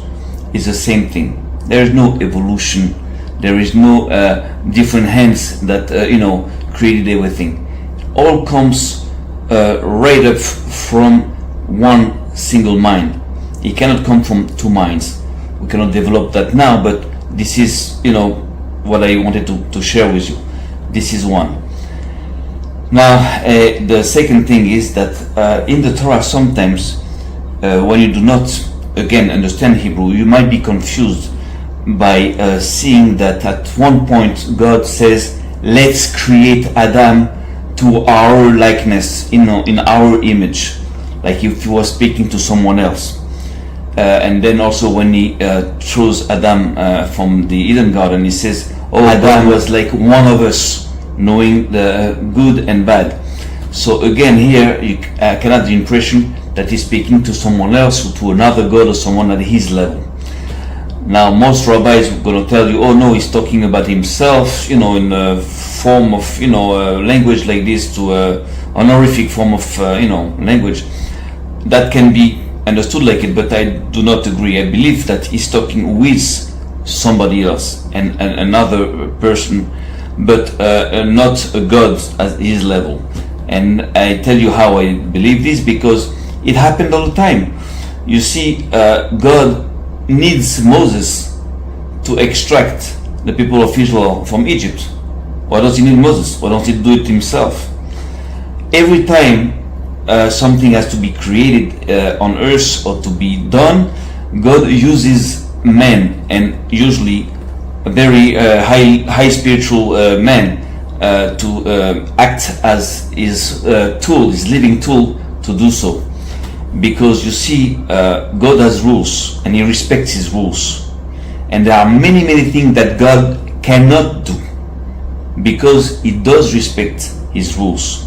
it's the same thing. There is no evolution, there is no different hands that created everything. All comes right up from one single mind. It cannot come from two minds. We cannot develop that now, but this is what I wanted to share with you. This is one. Now the second thing is that in the Torah sometimes when you do not again understand Hebrew, you might be confused by seeing that at one point God says, let's create Adam to our likeness, in our image, like if he was speaking to someone else. And then also when he chose Adam from the Eden garden, he says, Adam was like one of us, knowing the good and bad. So again here you can have the impression that he's speaking to someone else, or to another God, or someone at his level. Now most rabbis are going to tell you, oh no, he's talking about himself, in a form of language like this, to a honorific form of language. That can be understood like it, but I do not agree. I believe that he's talking with somebody else and another person, but not a God at his level. And I tell you how I believe this, because it happened all the time. You see, God needs Moses to extract the people of Israel from Egypt. Why does he need Moses? Why don't he do it himself? Every time something has to be created on earth or to be done, God uses men, and usually a very high spiritual man, to act as his tool, his living tool to do so. because you see, God has rules and He respects His rules, and there are many things that God cannot do because He does respect His rules.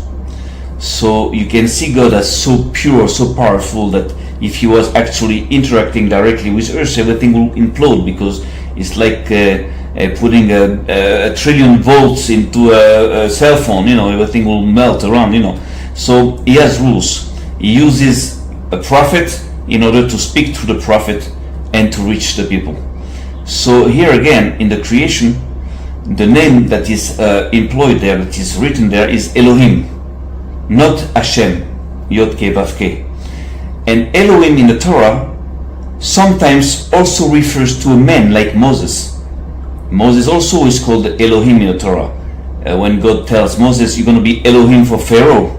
So you can see God as so pure, so powerful, that if He was actually interacting directly with Earth, everything will implode, because it's like putting a trillion volts into a cell phone, everything will melt around, So He has rules. He uses a prophet in order to speak to the prophet and to reach the people. So here again, in the creation, the name that is employed there, that is written there, is Elohim, not Hashem, Yod Kei Vav Kei. And Elohim in the Torah sometimes also refers to a man like Moses. Moses also is called Elohim in the Torah. When God tells Moses, you're going to be Elohim for Pharaoh,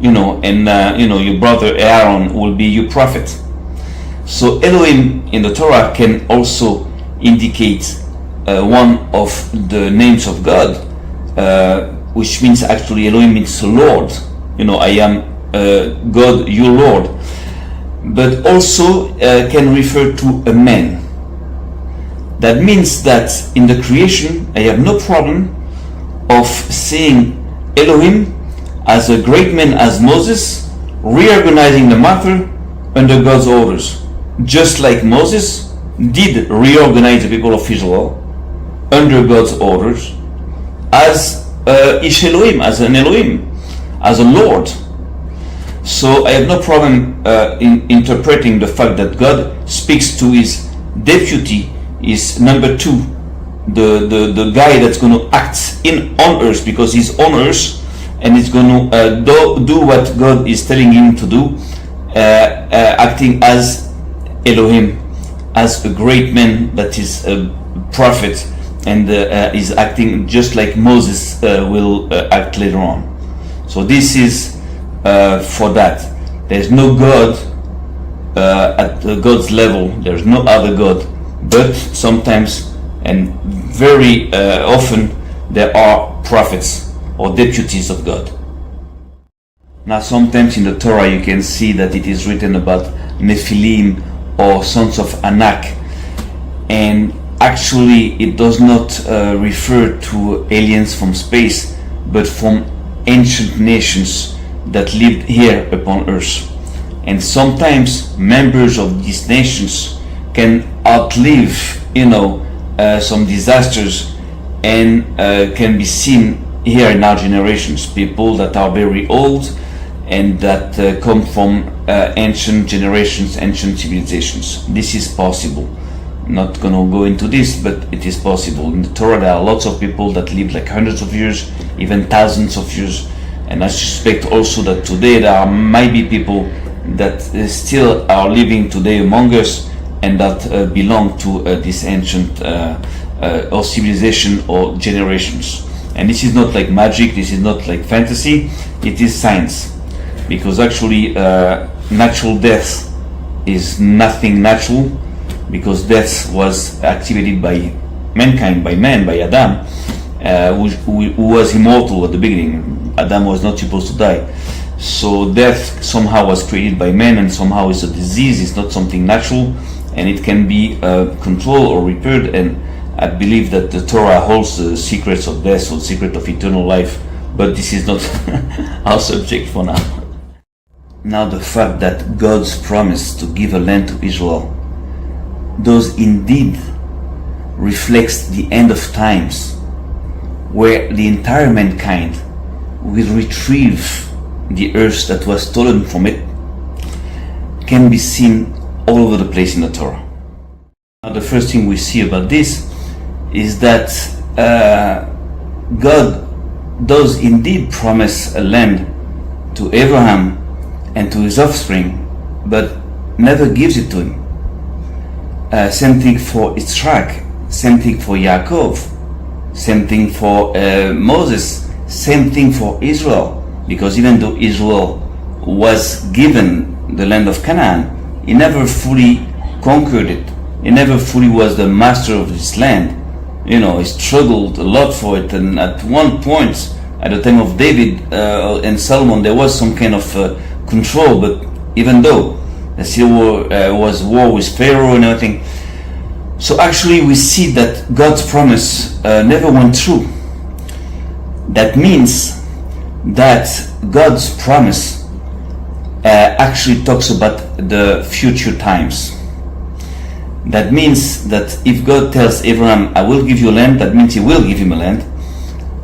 and your brother Aaron will be your prophet. So Elohim in the Torah can also indicate one of the names of God, which means actually Elohim means Lord. I am God, your Lord. But also can refer to a man. That means that in the creation, I have no problem of seeing Elohim as a great man as Moses, reorganizing the matter under God's orders. Just like Moses did reorganize the people of Israel under God's orders as Ish Elohim, as an Elohim, as a Lord. So I have no problem in interpreting the fact that God speaks to His deputy, His number two, the guy that's going to act on earth, because He's on earth and He's going to do what God is telling Him to do, acting as Elohim, as a great man that is a prophet, and is acting just like Moses will act later on. So this is for that. There's no God at God's level. There's no other God. But sometimes, and very often, there are prophets or deputies of God. Now sometimes in the Torah you can see that it is written about Nephilim or sons of Anak, and actually it does not refer to aliens from space, but from ancient nations that lived here upon earth. And sometimes members of these nations can outlive some disasters, and can be seen here in our generations, people that are very old and that come from ancient generations, ancient civilizations. This is possible. I'm not going to go into this, but it is possible. In the Torah there are lots of people that live like hundreds of years, even thousands of years. And I suspect also that today there might be people that still are living today among us, and that belong to this ancient or civilization or generations. And this is not like magic, this is not like fantasy, it is science. Because actually natural death is nothing natural, because death was activated by mankind, by man, by Adam, who was immortal at the beginning. Adam was not supposed to die. So death somehow was created by man, and somehow is a disease, it's not something natural, and it can be controlled or repaired. And I believe that the Torah holds the secrets of death, or the secret of eternal life, but this is not our subject for now. Now the fact that God's promise to give a land to Israel does indeed reflects the end of times, where the entire mankind will retrieve the earth that was stolen from it, can be seen all over the place in the Torah. Now the first thing we see about this is that God does indeed promise a land to Abraham and to his offspring, but never gives it to him. Same thing for Yitzhak, same thing for Yaakov, same thing for Moses, same thing for Israel. Because even though Israel was given the land of Canaan, he never fully conquered it. He never fully was the master of this land. He struggled a lot for it, and at one point, at the time of David and Solomon, there was some kind of control. But even though There still was war with Pharaoh and everything. So actually we see that God's promise never went through. That means that God's promise actually talks about the future times. That means that if God tells Abraham, I will give you a land, that means he will give him a land,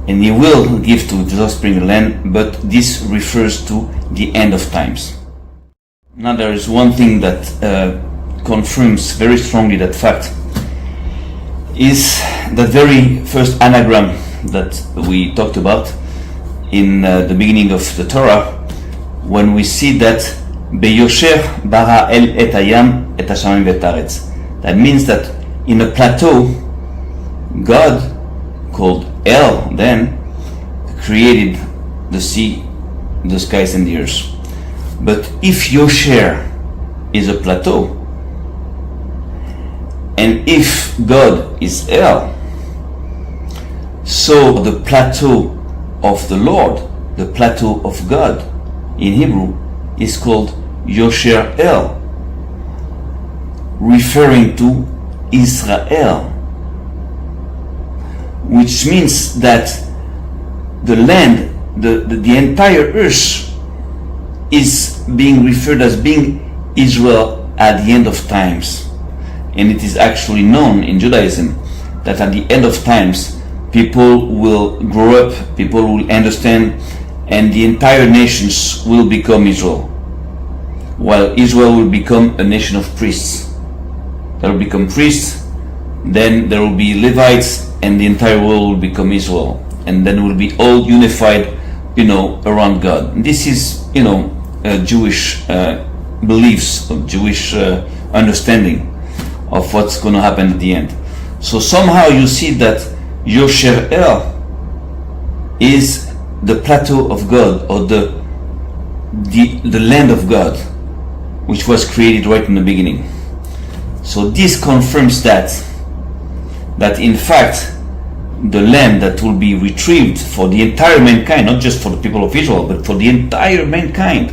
and he will give to his offspring a land, but this refers to the end of times. Now there is one thing that confirms very strongly that fact, is that very first anagram that we talked about in the beginning of the Torah, when we see that Beyosher bara el et hayam et hashamayim ve'et haaretz. That means that in a plateau, God, called El then, created the sea, the skies and the earth. But if Yosher is a plateau, and if God is El, so the plateau of the Lord, the plateau of God in Hebrew, is called Yosher El, referring to Israel, which means that the land, the entire earth is being referred as being Israel at the end of times. And it is actually known in Judaism that at the end of times people will grow up, people will understand, and the entire nations will become Israel, while Israel will become a nation of priests. There will become priests, then there will be Levites, and the entire world will become Israel, and then will be all unified, around God. This is, Jewish beliefs, of Jewish understanding of what's going to happen at the end. So somehow you see that Yosher El is the plateau of God, or the land of God, which was created right in the beginning. So this confirms that in fact the land that will be retrieved for the entire mankind, not just for the people of Israel, but for the entire mankind,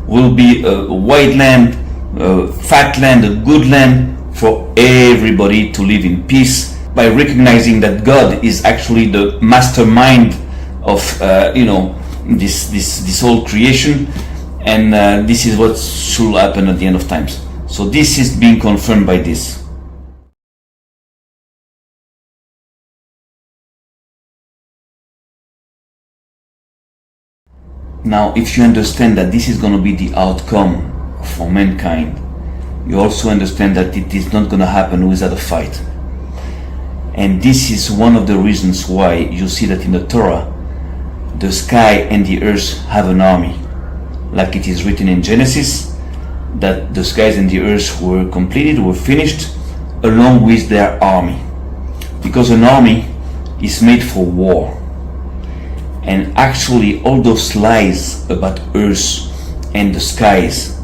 will be a wide land, a fat land, a good land for everybody to live in peace, by recognizing that God is actually the mastermind of this whole creation, and this is what should happen at the end of times. So this is being confirmed by this. Now, if you understand that this is going to be the outcome for mankind, you also understand that it is not going to happen without a fight. And this is one of the reasons why you see that in the Torah, the sky and the earth have an army. Like it is written in Genesis, that the skies and the earth were completed, were finished, along with their army. Because an army is made for war. And actually all those lies about earth and the skies,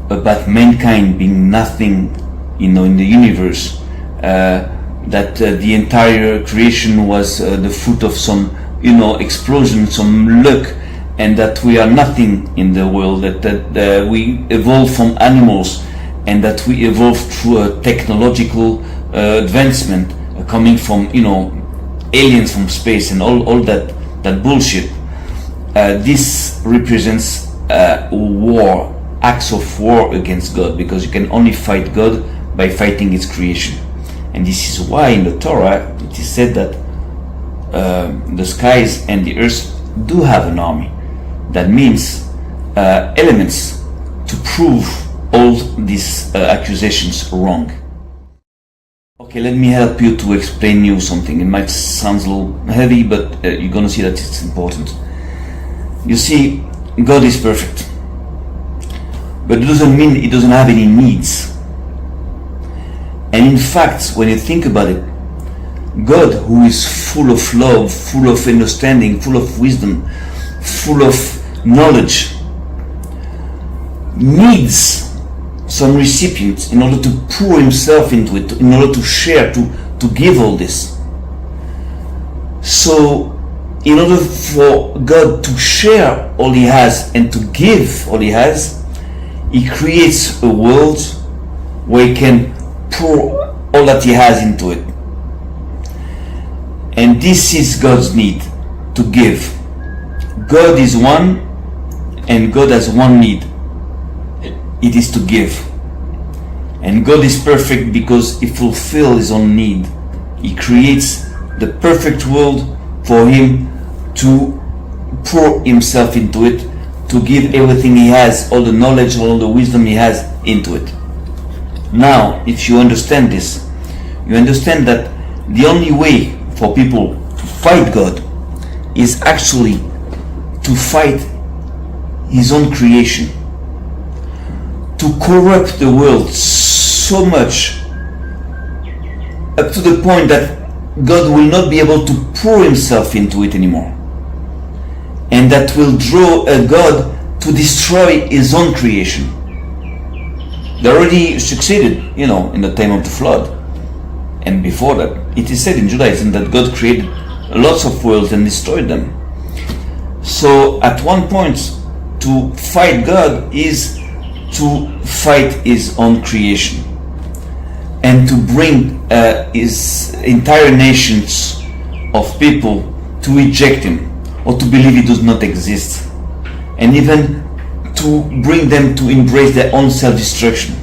about mankind being nothing, in the universe, that the entire creation was the fruit of some, explosion, some luck, and that we are nothing in the world, that we evolved from animals, and that we evolved through a technological advancement coming from, aliens from space and all that bullshit. This represents war, acts of war against God, because you can only fight God by fighting His creation. And this is why in the Torah it is said that the skies and the earth do have an army. That means elements to prove all these accusations wrong. Okay, let me help you to explain you something. It might sound a little heavy, but you're gonna see that it's important. You see, God is perfect, but it doesn't mean He doesn't have any needs. And in fact, when you think about it, God, who is full of love, full of understanding, full of wisdom, full of knowledge, needs some recipients in order to pour Himself into it, in order to share, to give all this. So, in order for God to share all He has and to give all He has, He creates a world where he can pour all that he has into it. And this is God's need, to give. God is one, and God has one need. It is to give. And God is perfect because he fulfills his own need. He creates the perfect world for him to pour himself into it, to give everything he has, all the knowledge, all the wisdom he has into it. Now, if you understand this, you understand that the only way for people to fight God is actually to fight his own creation, to corrupt the world so much up to the point that God will not be able to pour himself into it anymore, and that will draw a God to destroy his own creation. They already succeeded, in the time of the flood. And before that, it is said in Judaism that God created lots of worlds and destroyed them. So at one point, to fight God is to fight his own creation, and to bring his entire nations of people to reject him, or to believe he does not exist, and even to bring them to embrace their own self-destruction,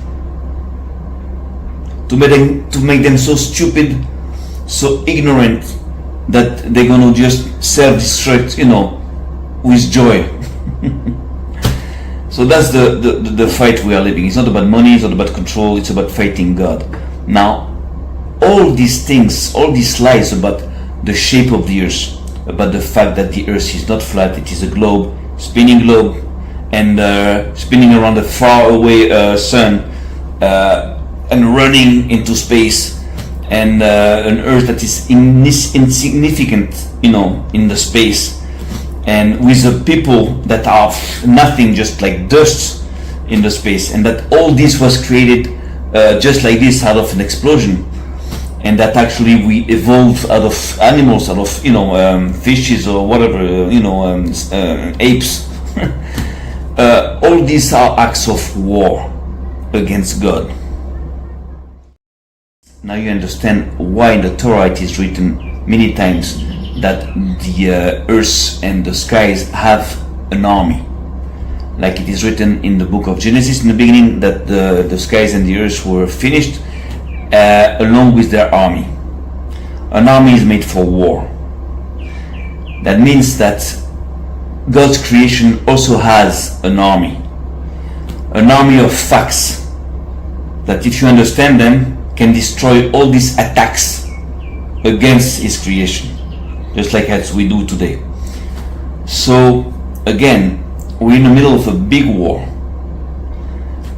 to make them so stupid, so ignorant, that they're gonna just self-destruct, with joy. So that's the fight we are living. It's not about money, it's not about control, it's about fighting God. Now, all these things, all these lies about the shape of the earth, about the fact that the earth is not flat, it is a globe, spinning globe, and spinning around a far away sun, and running into space, and an earth that is insignificant, in the space, and with the people that are nothing, just like dust in the space, and that all this was created just like this, out of an explosion, and that actually we evolved out of animals, out of fishes or whatever, apes. All these are acts of war against God. Now you understand why in the Torah it is written many times that the earth and the skies have an army. Like it is written in the book of Genesis in the beginning that the skies and the earth were finished along with their army. An army is made for war. That means that God's creation also has an army of facts that, if you understand them, can destroy all these attacks against his creation, just like as we do today. So again, we're in the middle of a big war.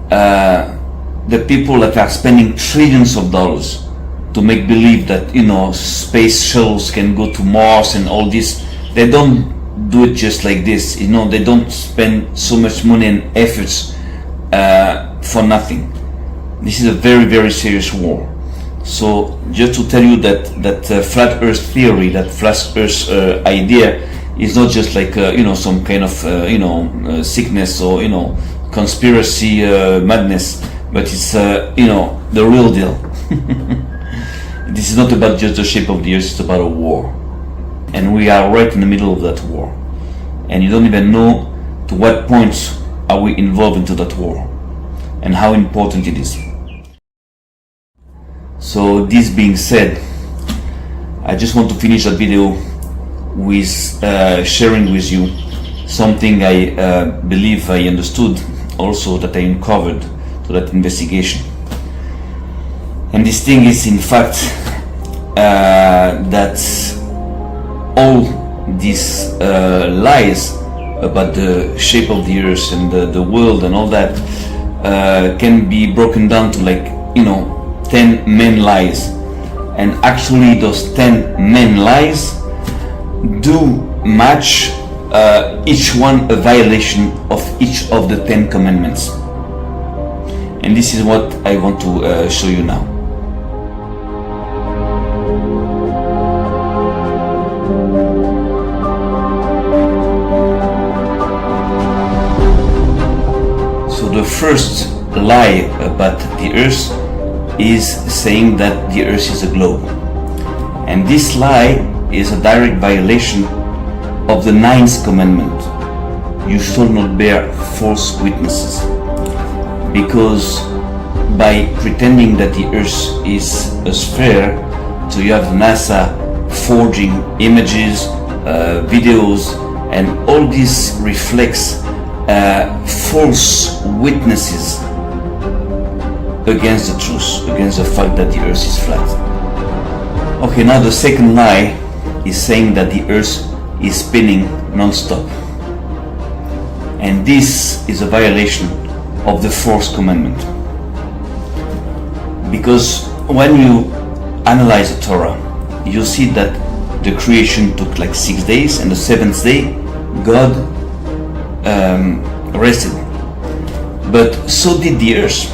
The people that are spending trillions of dollars to make believe that space shuttles can go to Mars and all this, they don't do it just like this. They don't spend so much money and efforts for nothing. This is a very, very serious war. So just to tell you that flat Earth theory, that flat Earth idea, is not just like some kind of sickness or conspiracy madness, but it's the real deal. This is not about just the shape of the Earth; it's about a war, and we are right in the middle of that war, and you don't even know to what points are we involved into that war, and how important it is. So this being said, I just want to finish that video with sharing with you something I believe I understood, also that I uncovered to that investigation. And this thing is in fact that all these lies about the shape of the earth and the world and all that can be broken down to 10 main lies. And actually those 10 main lies do match each one a violation of each of the 10 commandments. And this is what I want to show you now. So the first lie about the earth is saying that the earth is a globe. And this lie is a direct violation of the 9th commandment. You shall not bear false witnesses. Because by pretending that the earth is a sphere, so you have NASA forging images, videos, and all this reflects false witnesses against the truth, against the fact that the earth is flat. Okay, now the second lie is saying that the earth is spinning non-stop. And this is a violation of the 4th commandment. Because when you analyze the Torah, you see that the creation took like 6 days, and the 7th day God rested. But so did the earth.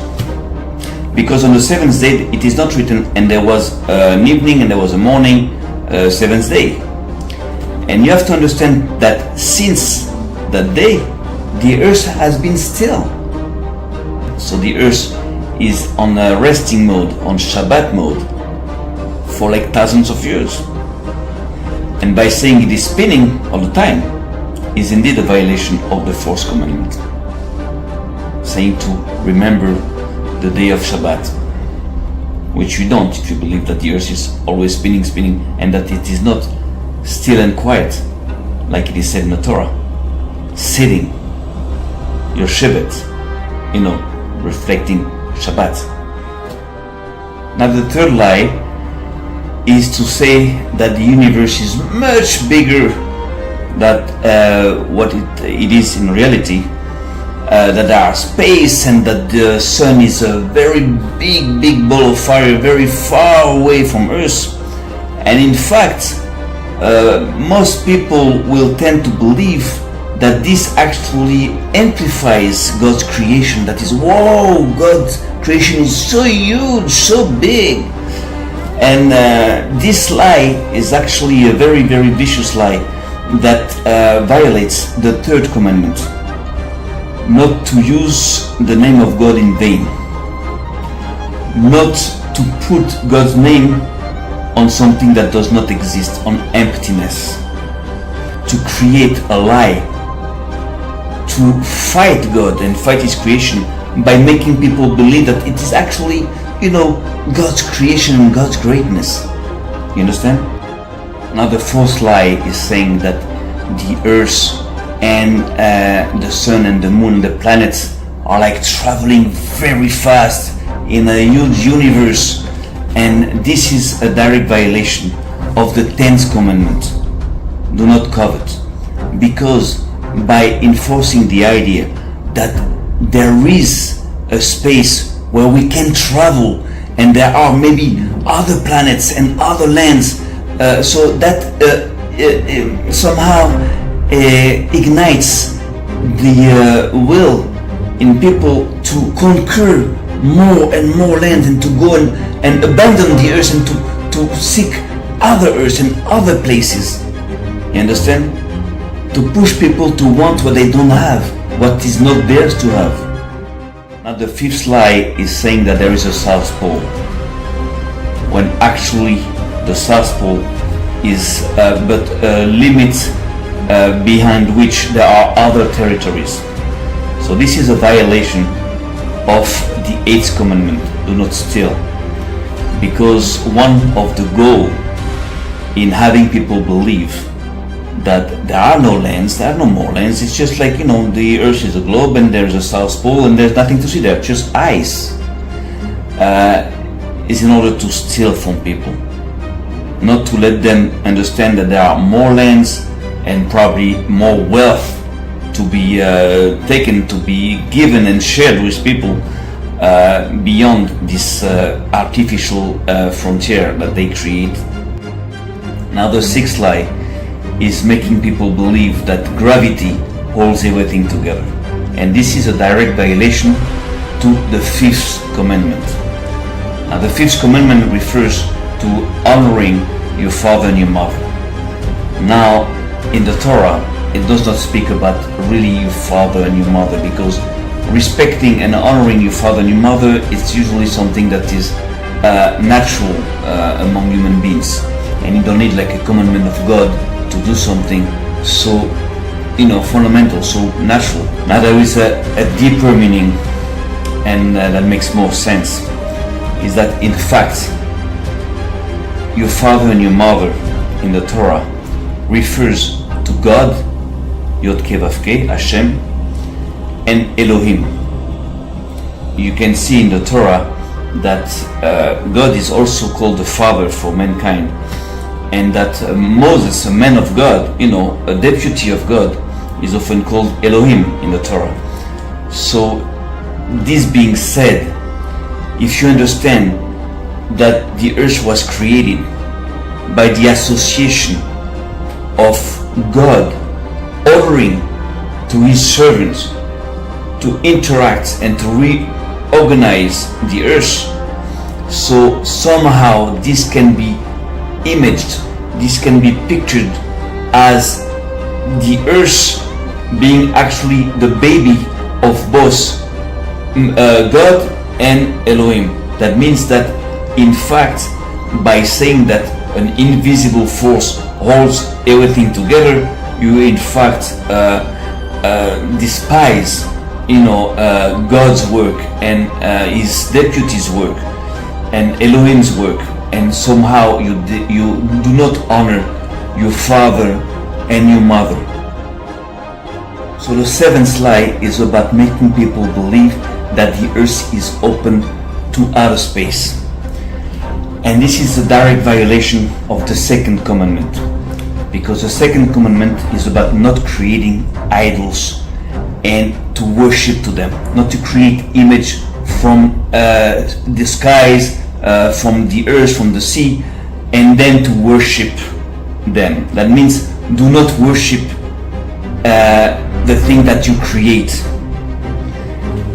Because on the 7th day it is not written, and there was an evening and there was a morning, 7th day. And you have to understand that since that day, the earth has been still. So the earth is on a resting mode, on Shabbat mode, for like thousands of years. And by saying it is spinning all the time is indeed a violation of the 4th commandment, saying to remember the day of Shabbat, which you don't if you believe that the earth is always spinning, and that it is not still and quiet like it is said in the Torah, sitting your Shabbat, reflecting Shabbat. Now the third lie is to say that the universe is much bigger than what it is in reality, that there are space, and that the sun is a very big ball of fire very far away from Earth. And in fact, most people will tend to believe that this actually amplifies God's creation. That is, whoa, God's creation is so huge, so big. And this lie is actually a very vicious lie that violates the 3rd commandment, not to use the name of God in vain, not to put God's name on something that does not exist, on emptiness, to create a lie, to fight God and fight His creation by making people believe that it is actually, God's creation and God's greatness. You understand? Now the 4th lie is saying that the earth and the sun and the moon, the planets, are like traveling very fast in a huge universe, and this is a direct violation of the 10th commandment. Do not covet. Because by enforcing the idea that there is a space where we can travel, and there are maybe other planets and other lands, so that somehow ignites the will in people to conquer more and more land, and to go and abandon the earth, and to seek other earths and other places. You understand? To push people to want what they don't have, what is not theirs to have. Now the 5th lie is saying that there is a South Pole, when actually the South Pole is but a limit behind which there are other territories. So this is a violation of the 8th commandment, do not steal. Because one of the goals in having people believe that there are no lands, there are no more lands, it's just like, the earth is a globe and there's a South Pole and there's nothing to see there, just ice, is in order to steal from people, not to let them understand that there are more lands and probably more wealth to be taken, to be given and shared with people beyond this artificial frontier that they create. Now the 6th lie is making people believe that gravity holds everything together, and this is a direct violation to the 5th commandment. Now the 5th commandment refers to honoring your father and your mother. Now in the Torah it does not speak about really your father and your mother, because respecting and honoring your father and your mother, it's usually something that is natural among human beings, and you don't need like a commandment of God to do something so fundamental, so natural. Now there is a deeper meaning, and that makes more sense, is that in fact your father and your mother in the Torah refers to God, Yod Kei Vav Kei, Hashem, and Elohim. You can see in the Torah that God is also called the Father for mankind, and that Moses, a man of God, a deputy of God, is often called Elohim in the Torah. So this being said, if you understand that the earth was created by the association of God ordering to his servants to interact and to reorganize the earth, so somehow this can be imaged, this can be pictured as the earth being actually the baby of both God and Elohim. That means that in fact, by saying that an invisible force holds everything together, you in fact despise God's work and his deputy's work and Elohim's work, and somehow you do not honor your father and your mother. So the seventh lie is about making people believe that the earth is open to outer space. And this is a direct violation of the second commandment, because the second commandment is about not creating idols and to worship to them, not to create image from the skies, from the earth, from the sea, and then to worship them. That means do not worship the thing that you create.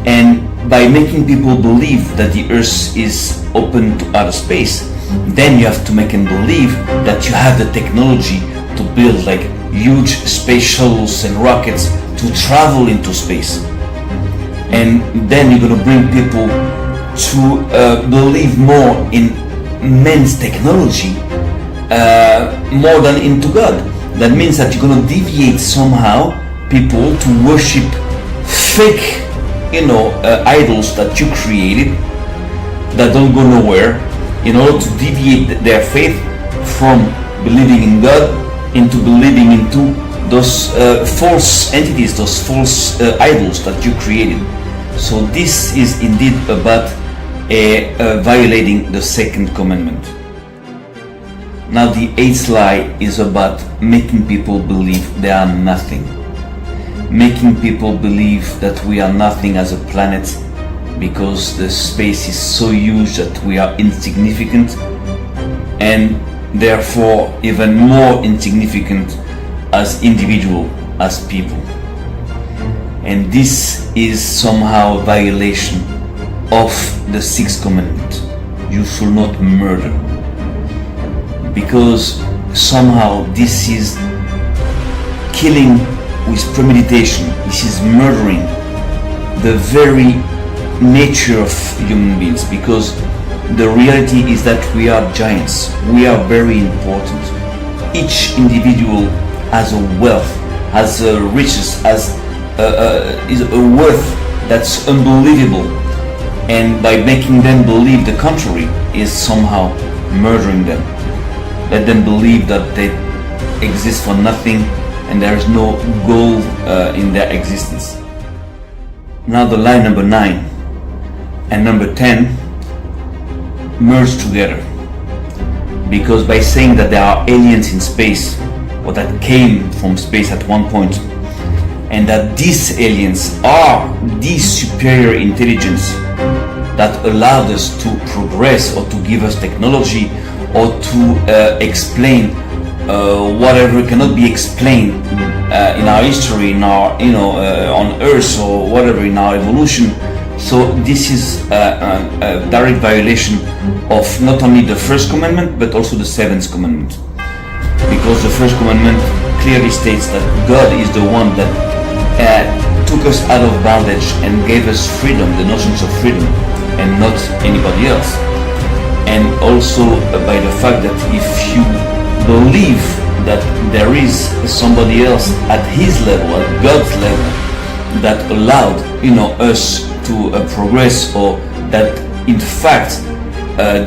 And by making people believe that the earth is open to outer space, then you have to make them believe that you have the technology to build like huge space shuttles and rockets to travel into space. And then you're going to bring people to believe more in man's technology more than into God. That means that you're going to deviate somehow people to worship fake idols that you created that don't go nowhere, in order to deviate their faith from believing in God into believing into those false entities, those false idols that you created. So this is indeed about violating the second commandment. Now the eighth lie is about making people believe they are nothing. Making people believe that we are nothing as a planet because the space is so huge that we are insignificant, and therefore even more insignificant as individual, as people. And this is somehow a violation of the sixth commandment. You shall not murder. Because somehow this is killing with premeditation. This is murdering the very nature of human beings, because the reality is that we are giants. We are very important. Each individual has a wealth, has a riches, has is a worth that's unbelievable, and by making them believe the contrary is somehow murdering them. Let them believe that they exist for nothing and there is no goal in their existence. Now the lie number 9 and number 10 merge together, because by saying that there are aliens in space, or that came from space at one point, and that these aliens are the superior intelligence that allowed us to progress or to give us technology or to explain whatever cannot be explained in our history, in our on Earth, or whatever in our evolution. So this is a direct violation of not only the first commandment but also the seventh commandment, because the first commandment clearly states that God is the one that took us out of bondage and gave us freedom, the notions of freedom, and not anybody else. And also by the fact that if you believe that there is somebody else at his level, at God's level, that allowed us to progress, or that in fact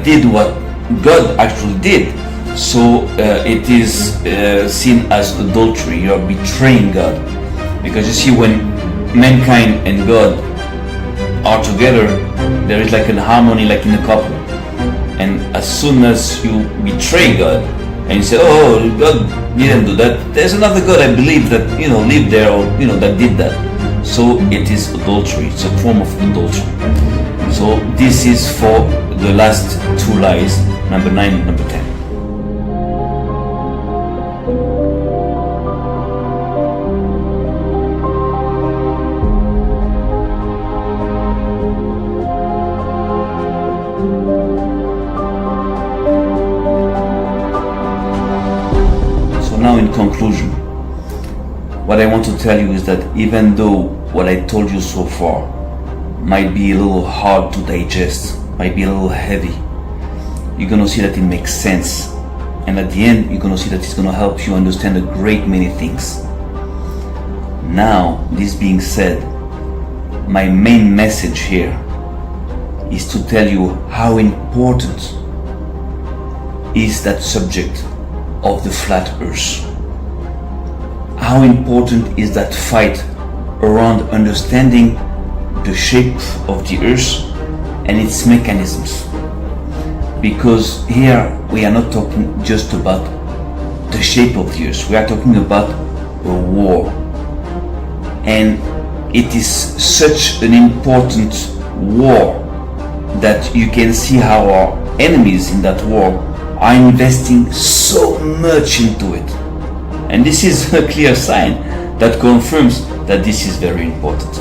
did what God actually did, so it is seen as adultery. You are betraying God, because you see, when mankind and God are together, there is like an harmony, like in a couple. And as soon as you betray God and you say, oh, God didn't do that, there's another God I believe that lived there, or that did that, so it is adultery. It's a form of adultery. So this is for the last two lies, number 9 and number 10. Now, in conclusion, what I want to tell you is that even though what I told you so far might be a little hard to digest, might be a little heavy, you're going to see that it makes sense. And at the end, you're going to see that it's going to help you understand a great many things. Now, this being said, my main message here is to tell you how important is that subject of the flat earth. How important is that fight around understanding the shape of the earth and its mechanisms? Because here we are not talking just about the shape of the earth, we are talking about a war. And it is such an important war that you can see how our enemies in that war are investing so much into it. And this is a clear sign that confirms that this is very important.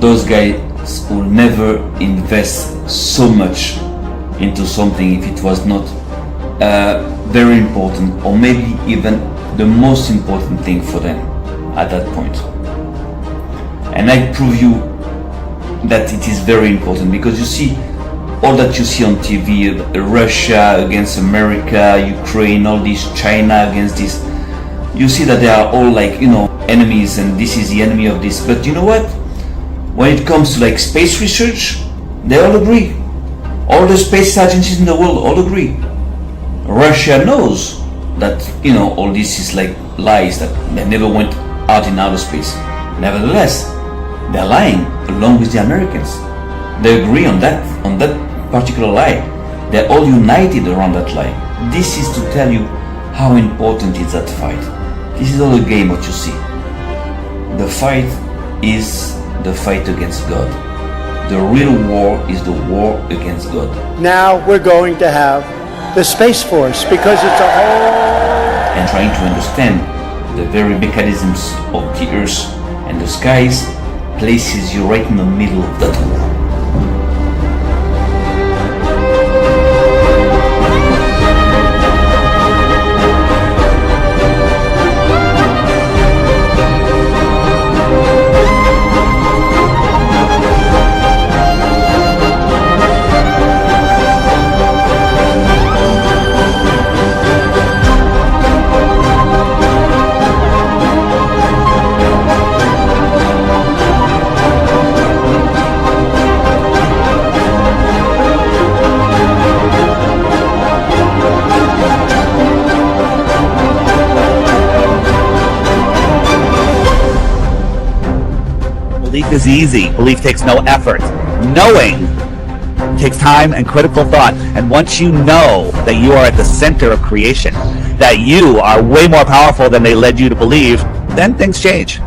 Those guys will never invest so much into something if it was not very important, or maybe even the most important thing for them at that point. And I prove you that it is very important, because you see, all that you see on TV, Russia against America, Ukraine, all this, China against this, you see that they are all like, enemies, and this is the enemy of this. But you know what? When it comes to like space research, they all agree. All the space agencies in the world all agree. Russia knows that, all this is like lies, that they never went out in outer space. Nevertheless, they're lying along with the Americans. They agree on that particular lie. They're all united around that lie. This is to tell you how important is that fight. This is all a game, what you see. The fight is the fight against God. The real war is the war against God. Now we're going to have the Space Force, because it's a whole... And trying to understand the very mechanisms of the earth and the skies places you right in the middle of that war. Belief is easy. Belief takes no effort. Knowing takes time and critical thought. And once you know that you are at the center of creation, that you are way more powerful than they led you to believe, then things change.